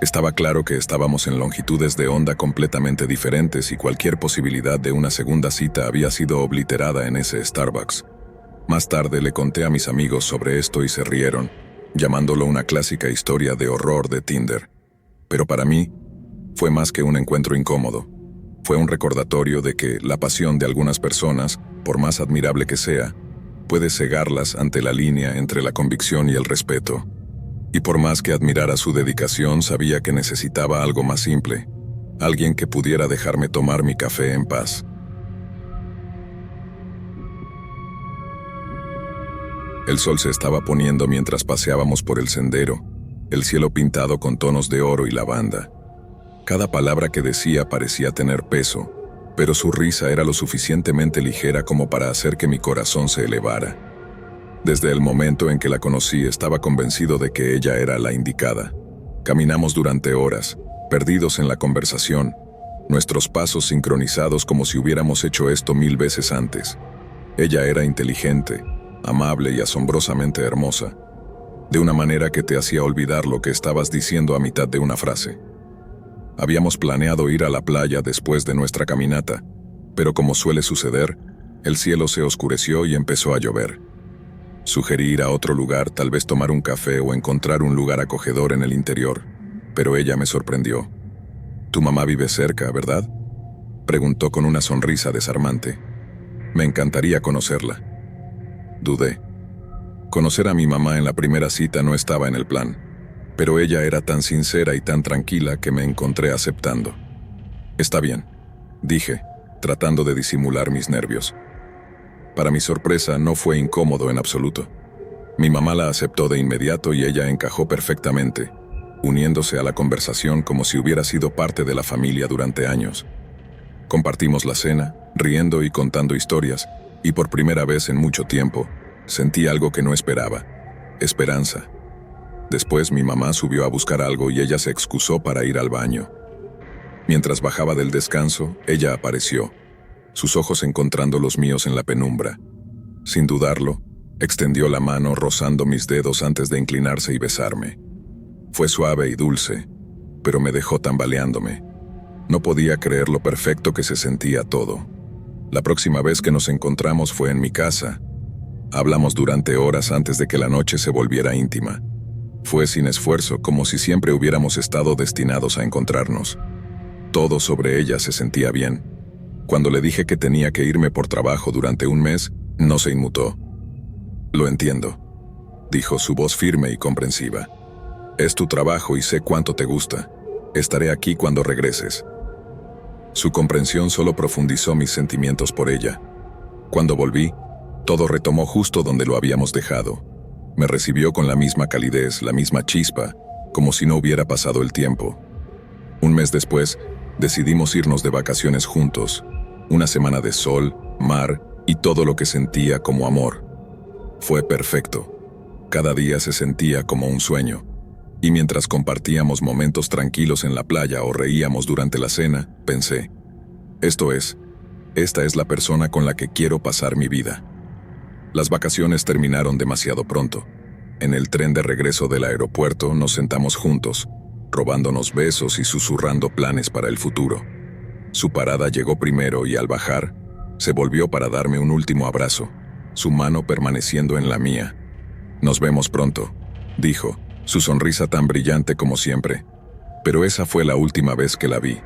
Estaba claro que estábamos en longitudes de onda completamente diferentes y cualquier posibilidad de una segunda cita había sido obliterada en ese Starbucks. Más tarde le conté a mis amigos sobre esto y se rieron, llamándolo una clásica historia de horror de Tinder. Pero para mí, fue más que un encuentro incómodo. Fue un recordatorio de que la pasión de algunas personas, por más admirable que sea, puede cegarlas ante la línea entre la convicción y el respeto. Y por más que admirara su dedicación, sabía que necesitaba algo más simple, alguien que pudiera dejarme tomar mi café en paz. El sol se estaba poniendo mientras paseábamos por el sendero, el cielo pintado con tonos de oro y lavanda. Cada palabra que decía parecía tener peso, pero su risa era lo suficientemente ligera como para hacer que mi corazón se elevara. Desde el momento en que la conocí estaba convencido de que ella era la indicada. Caminamos durante horas, perdidos en la conversación, nuestros pasos sincronizados como si hubiéramos hecho esto 1000 veces antes. Ella era inteligente, amable y asombrosamente hermosa, de una manera que te hacía olvidar lo que estabas diciendo a mitad de una frase. Habíamos planeado ir a la playa después de nuestra caminata, pero como suele suceder, el cielo se oscureció y empezó a llover. Sugerí ir a otro lugar, tal vez tomar un café o encontrar un lugar acogedor en el interior, pero ella me sorprendió. «Tu mamá vive cerca, ¿verdad?», preguntó con una sonrisa desarmante. «Me encantaría conocerla». Dudé. Conocer a mi mamá en la primera cita no estaba en el plan, pero ella era tan sincera y tan tranquila que me encontré aceptando. «Está bien», dije, tratando de disimular mis nervios. Para mi sorpresa, no fue incómodo en absoluto. Mi mamá la aceptó de inmediato y ella encajó perfectamente, uniéndose a la conversación como si hubiera sido parte de la familia durante años. Compartimos la cena, riendo y contando historias, y por primera vez en mucho tiempo, sentí algo que no esperaba: esperanza. Después mi mamá subió a buscar algo y ella se excusó para ir al baño. Mientras bajaba del descanso, ella apareció, sus ojos encontrando los míos en la penumbra. Sin dudarlo, extendió la mano rozando mis dedos antes de inclinarse y besarme. Fue suave y dulce, pero me dejó tambaleándome. No podía creer lo perfecto que se sentía todo. La próxima vez que nos encontramos fue en mi casa. Hablamos durante horas antes de que la noche se volviera íntima. Fue sin esfuerzo, como si siempre hubiéramos estado destinados a encontrarnos. Todo sobre ella se sentía bien. Cuando le dije que tenía que irme por trabajo durante un mes, no se inmutó. «Lo entiendo», dijo, su voz firme y comprensiva. «Es tu trabajo y sé cuánto te gusta. Estaré aquí cuando regreses». Su comprensión solo profundizó mis sentimientos por ella. Cuando volví, todo retomó justo donde lo habíamos dejado. Me recibió con la misma calidez, la misma chispa, como si no hubiera pasado el tiempo. Un mes después, decidimos irnos de vacaciones juntos. Una semana de sol, mar y todo lo que sentía como amor. Fue perfecto. Cada día se sentía como un sueño. Y mientras compartíamos momentos tranquilos en la playa o reíamos durante la cena, pensé: esta es la persona con la que quiero pasar mi vida. Las vacaciones terminaron demasiado pronto. En el tren de regreso del aeropuerto nos sentamos juntos, robándonos besos y susurrando planes para el futuro. Su parada llegó primero y al bajar, se volvió para darme un último abrazo, su mano permaneciendo en la mía. «Nos vemos pronto», dijo, su sonrisa tan brillante como siempre. Pero esa fue la última vez que la vi.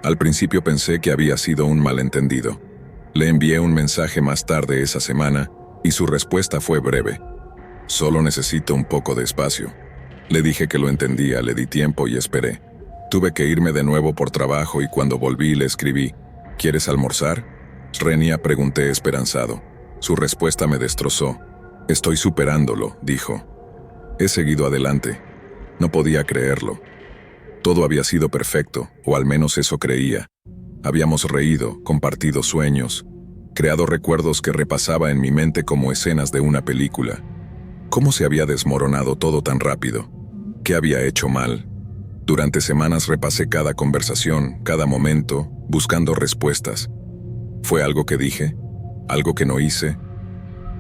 Al principio pensé que había sido un malentendido. Le envié un mensaje más tarde esa semana y su respuesta fue breve: «Solo necesito un poco de espacio». Le dije que lo entendía, le di tiempo y esperé. Tuve que irme de nuevo por trabajo y cuando volví le escribí: «¿Quieres almorzar?». «Renia?», pregunté esperanzado. Su respuesta me destrozó. «Estoy superándolo», dijo. He seguido adelante. No podía creerlo. Todo había sido perfecto, o al menos eso creía. Habíamos reído, compartido sueños, creado recuerdos que repasaba en mi mente como escenas de una película. ¿Cómo se había desmoronado todo tan rápido? ¿Qué había hecho mal? Durante semanas repasé cada conversación, cada momento, buscando respuestas. ¿Fue algo que dije? ¿Algo que no hice?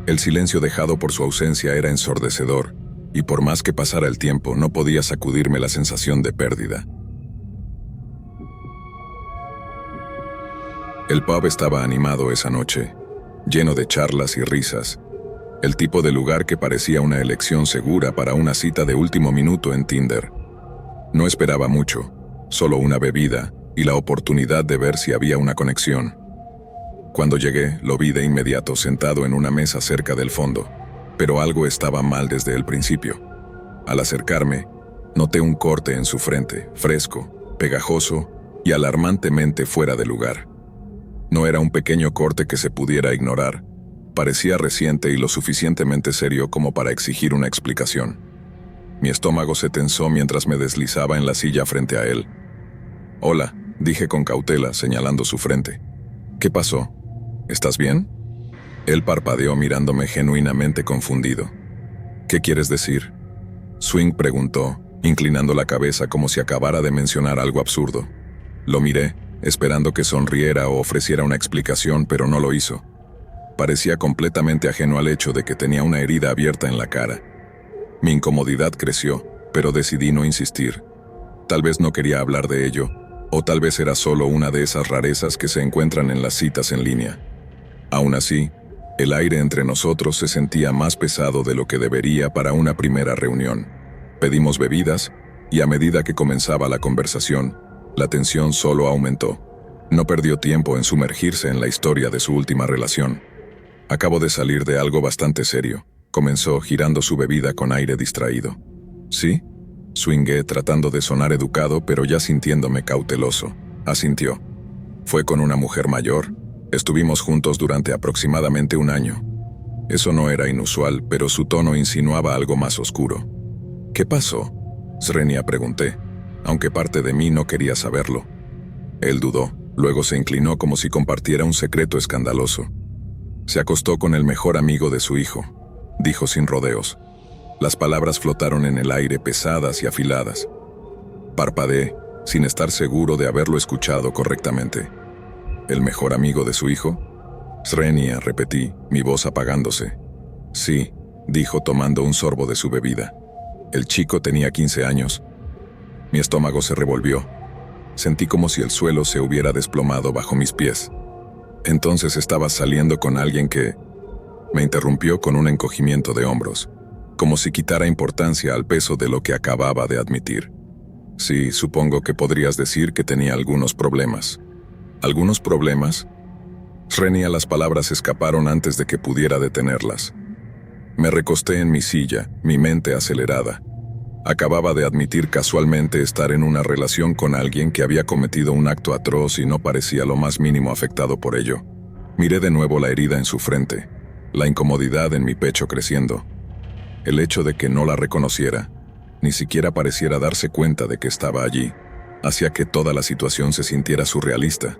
El silencio dejado por su ausencia era ensordecedor, y por más que pasara el tiempo, no podía sacudirme la sensación de pérdida. El pub estaba animado esa noche, lleno de charlas y risas. El tipo de lugar que parecía una elección segura para una cita de último minuto en Tinder. No esperaba mucho, solo una bebida y la oportunidad de ver si había una conexión. Cuando llegué, lo vi de inmediato sentado en una mesa cerca del fondo, pero algo estaba mal desde el principio. Al acercarme, noté un corte en su frente, fresco, pegajoso y alarmantemente fuera de lugar. No era un pequeño corte que se pudiera ignorar. Parecía reciente y lo suficientemente serio como para exigir una explicación. Mi estómago se tensó mientras me deslizaba en la silla frente a él. «Hola», dije con cautela, señalando su frente. ¿Qué pasó? ¿Estás bien? Él parpadeó mirándome genuinamente confundido. ¿Qué quieres decir? Swing preguntó, inclinando la cabeza como si acabara de mencionar algo absurdo. Lo miré, esperando que sonriera o ofreciera una explicación, pero no lo hizo. Parecía completamente ajeno al hecho de que tenía una herida abierta en la cara. Mi incomodidad creció, pero decidí no insistir. Tal vez no quería hablar de ello, o tal vez era solo una de esas rarezas que se encuentran en las citas en línea. Aún así, el aire entre nosotros se sentía más pesado de lo que debería para una primera reunión. Pedimos bebidas, y a medida que comenzaba la conversación, la tensión solo aumentó. No perdió tiempo en sumergirse en la historia de su última relación. Acabo de salir de algo bastante serio, comenzó girando su bebida con aire distraído. ¿Sí? Swingué tratando de sonar educado pero ya sintiéndome cauteloso. Asintió. Fue con una mujer mayor. Estuvimos juntos durante aproximadamente un año. Eso no era inusual, pero su tono insinuaba algo más oscuro. ¿Qué pasó? Srenia pregunté, aunque parte de mí no quería saberlo. Él dudó, luego se inclinó como si compartiera un secreto escandaloso. Se acostó con el mejor amigo de su hijo, dijo sin rodeos. Las palabras flotaron en el aire pesadas y afiladas. Parpadeé, sin estar seguro de haberlo escuchado correctamente. ¿El mejor amigo de su hijo? Srenia, repetí, mi voz apagándose. Sí, dijo tomando un sorbo de su bebida. El chico tenía 15 años. Mi estómago se revolvió. Sentí como si el suelo se hubiera desplomado bajo mis pies. Entonces estabas saliendo con alguien que... Me interrumpió con un encogimiento de hombros, como si quitara importancia al peso de lo que acababa de admitir. Sí, supongo que podrías decir que tenía algunos problemas. ¿Algunos problemas? Srenia, las palabras escaparon antes de que pudiera detenerlas. Me recosté en mi silla, mi mente acelerada. Acababa de admitir casualmente estar en una relación con alguien que había cometido un acto atroz y no parecía lo más mínimo afectado por ello. Miré de nuevo la herida en su frente, la incomodidad en mi pecho creciendo. El hecho de que no la reconociera, ni siquiera pareciera darse cuenta de que estaba allí, hacía que toda la situación se sintiera surrealista,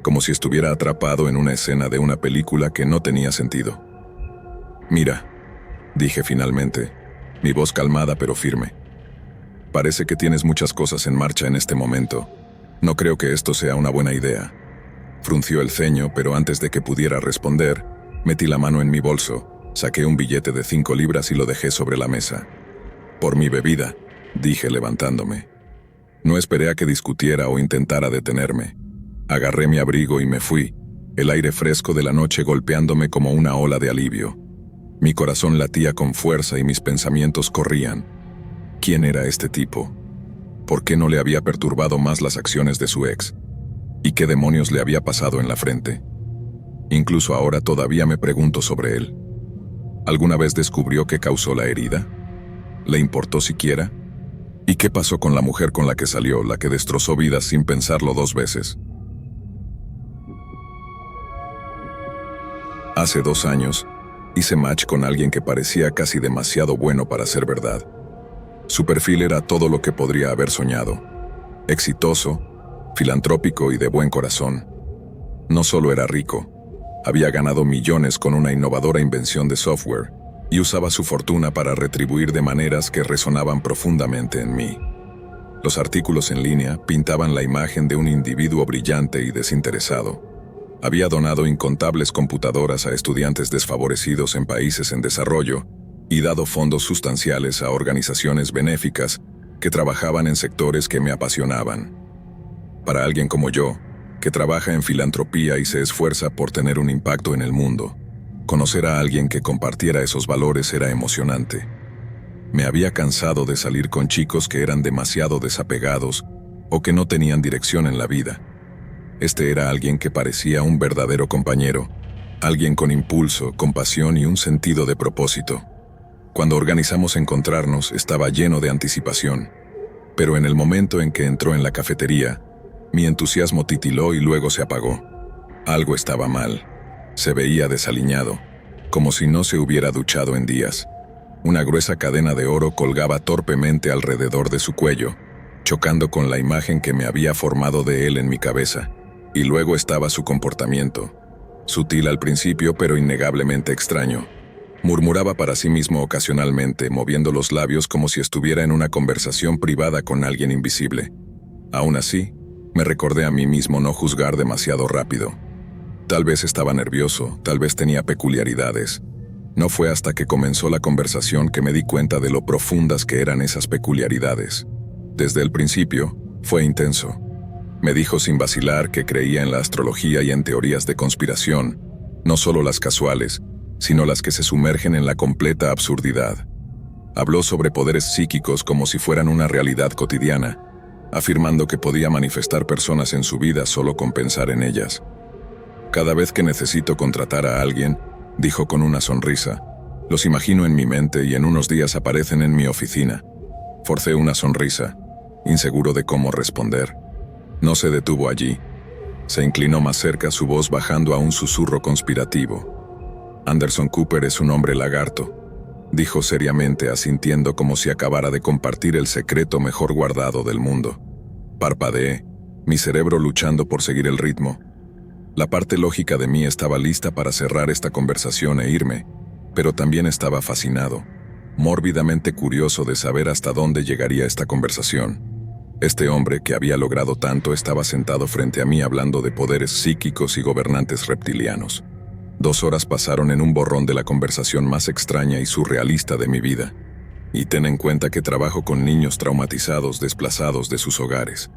como si estuviera atrapado en una escena de una película que no tenía sentido. Mira, dije finalmente, mi voz calmada pero firme. Parece que tienes muchas cosas en marcha en este momento. No creo que esto sea una buena idea. Frunció el ceño, pero antes de que pudiera responder, metí la mano en mi bolso, saqué un billete de 5 libras y lo dejé sobre la mesa. Por mi bebida, dije levantándome. No esperé a que discutiera o intentara detenerme. Agarré mi abrigo y me fui, el aire fresco de la noche golpeándome como una ola de alivio. Mi corazón latía con fuerza y mis pensamientos corrían. ¿Quién era este tipo? ¿Por qué no le había perturbado más las acciones de su ex? ¿Y qué demonios le había pasado en la frente? Incluso ahora todavía me pregunto sobre él. ¿Alguna vez descubrió qué causó la herida? ¿Le importó siquiera? ¿Y qué pasó con la mujer con la que salió, la que destrozó vidas sin pensarlo 2 veces? Hace 2 años, hice match con alguien que parecía casi demasiado bueno para ser verdad. Su perfil era todo lo que podría haber soñado. Exitoso, filantrópico y de buen corazón. No solo era rico, había ganado millones con una innovadora invención de software y usaba su fortuna para retribuir de maneras que resonaban profundamente en mí. Los artículos en línea pintaban la imagen de un individuo brillante y desinteresado. Había donado incontables computadoras a estudiantes desfavorecidos en países en desarrollo y dado fondos sustanciales a organizaciones benéficas que trabajaban en sectores que me apasionaban. Para alguien como yo, que trabaja en filantropía y se esfuerza por tener un impacto en el mundo, conocer a alguien que compartiera esos valores era emocionante. Me había cansado de salir con chicos que eran demasiado desapegados o que no tenían dirección en la vida. Este era alguien que parecía un verdadero compañero, alguien con impulso, compasión y un sentido de propósito. Cuando organizamos encontrarnos, estaba lleno de anticipación, pero en el momento en que entró en la cafetería, mi entusiasmo titiló y luego se apagó. Algo estaba mal. Se veía desaliñado, como si no se hubiera duchado en días. Una gruesa cadena de oro colgaba torpemente alrededor de su cuello, chocando con la imagen que me había formado de él en mi cabeza. Y luego estaba su comportamiento. Sutil al principio, pero innegablemente extraño. Murmuraba para sí mismo ocasionalmente, moviendo los labios como si estuviera en una conversación privada con alguien invisible. Aún así, me recordé a mí mismo no juzgar demasiado rápido. Tal vez estaba nervioso, tal vez tenía peculiaridades. No fue hasta que comenzó la conversación que me di cuenta de lo profundas que eran esas peculiaridades. Desde el principio, fue intenso. Me dijo sin vacilar que creía en la astrología y en teorías de conspiración, no solo las casuales, sino las que se sumergen en la completa absurdidad. Habló sobre poderes psíquicos como si fueran una realidad cotidiana, afirmando que podía manifestar personas en su vida solo con pensar en ellas. Cada vez que necesito contratar a alguien, dijo con una sonrisa, los imagino en mi mente y en unos días aparecen en mi oficina. Forcé una sonrisa, inseguro de cómo responder. No se detuvo allí. Se inclinó más cerca, su voz bajando a un susurro conspirativo. Anderson Cooper es un hombre lagarto, dijo seriamente, asintiendo como si acabara de compartir el secreto mejor guardado del mundo. Parpadeé, mi cerebro luchando por seguir el ritmo. La parte lógica de mí estaba lista para cerrar esta conversación e irme, pero también estaba fascinado, mórbidamente curioso de saber hasta dónde llegaría esta conversación. Este hombre que había logrado tanto estaba sentado frente a mí hablando de poderes psíquicos y gobernantes reptilianos. 2 horas pasaron en un borrón de la conversación más extraña y surrealista de mi vida. Y ten en cuenta que trabajo con niños traumatizados desplazados de sus hogares.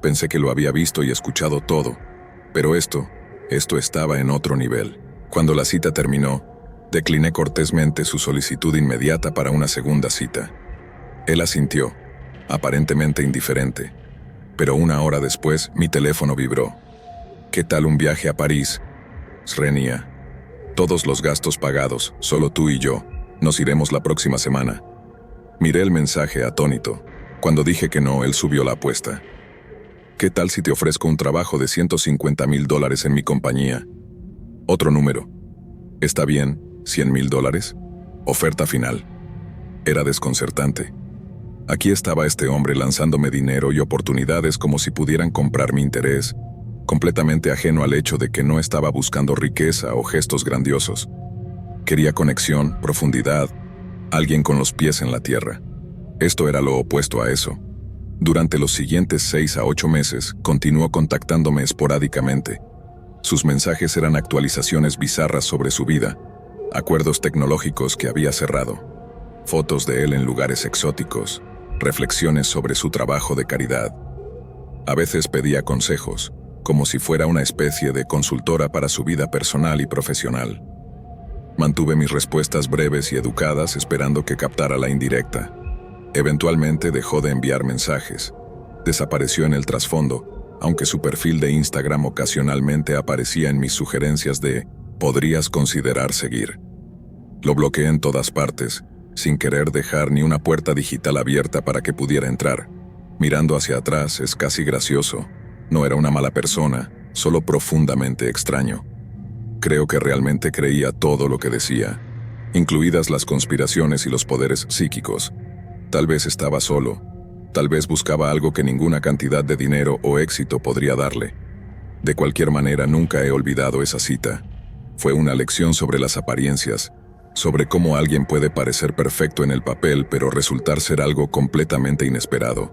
Pensé que lo había visto y escuchado todo, pero esto estaba en otro nivel. Cuando la cita terminó, decliné cortésmente su solicitud inmediata para una segunda cita. Él asintió, aparentemente indiferente, pero 1 hora después mi teléfono vibró. ¿Qué tal un viaje a París? Reñía. Todos los gastos pagados, solo tú y yo. Nos iremos la próxima semana. Miré el mensaje atónito. Cuando dije que no, él subió la apuesta. ¿Qué tal si te ofrezco un trabajo de $150,000 en mi compañía? Otro número. ¿Está bien? $100,000. Oferta final. Era desconcertante. Aquí estaba este hombre lanzándome dinero y oportunidades como si pudieran comprar mi interés, completamente ajeno al hecho de que no estaba buscando riqueza o gestos grandiosos. Quería conexión, profundidad, alguien con los pies en la tierra. Esto era lo opuesto a eso. Durante los siguientes 6 a 8 meses, continuó contactándome esporádicamente. Sus mensajes eran actualizaciones bizarras sobre su vida, acuerdos tecnológicos que había cerrado, fotos de él en lugares exóticos, reflexiones sobre su trabajo de caridad. A veces pedía consejos, como si fuera una especie de consultora para su vida personal y profesional. Mantuve mis respuestas breves y educadas, esperando que captara la indirecta. Eventualmente dejó de enviar mensajes. Desapareció en el trasfondo, aunque su perfil de Instagram ocasionalmente aparecía en mis sugerencias de «podrías considerar seguir». Lo bloqueé en todas partes, sin querer dejar ni una puerta digital abierta para que pudiera entrar. Mirando hacia atrás, es casi gracioso. No era una mala persona, solo profundamente extraño. Creo que realmente creía todo lo que decía, incluidas las conspiraciones y los poderes psíquicos. Tal vez estaba solo, tal vez buscaba algo que ninguna cantidad de dinero o éxito podría darle. De cualquier manera, nunca he olvidado esa cita. Fue una lección sobre las apariencias, sobre cómo alguien puede parecer perfecto en el papel pero resultar ser algo completamente inesperado.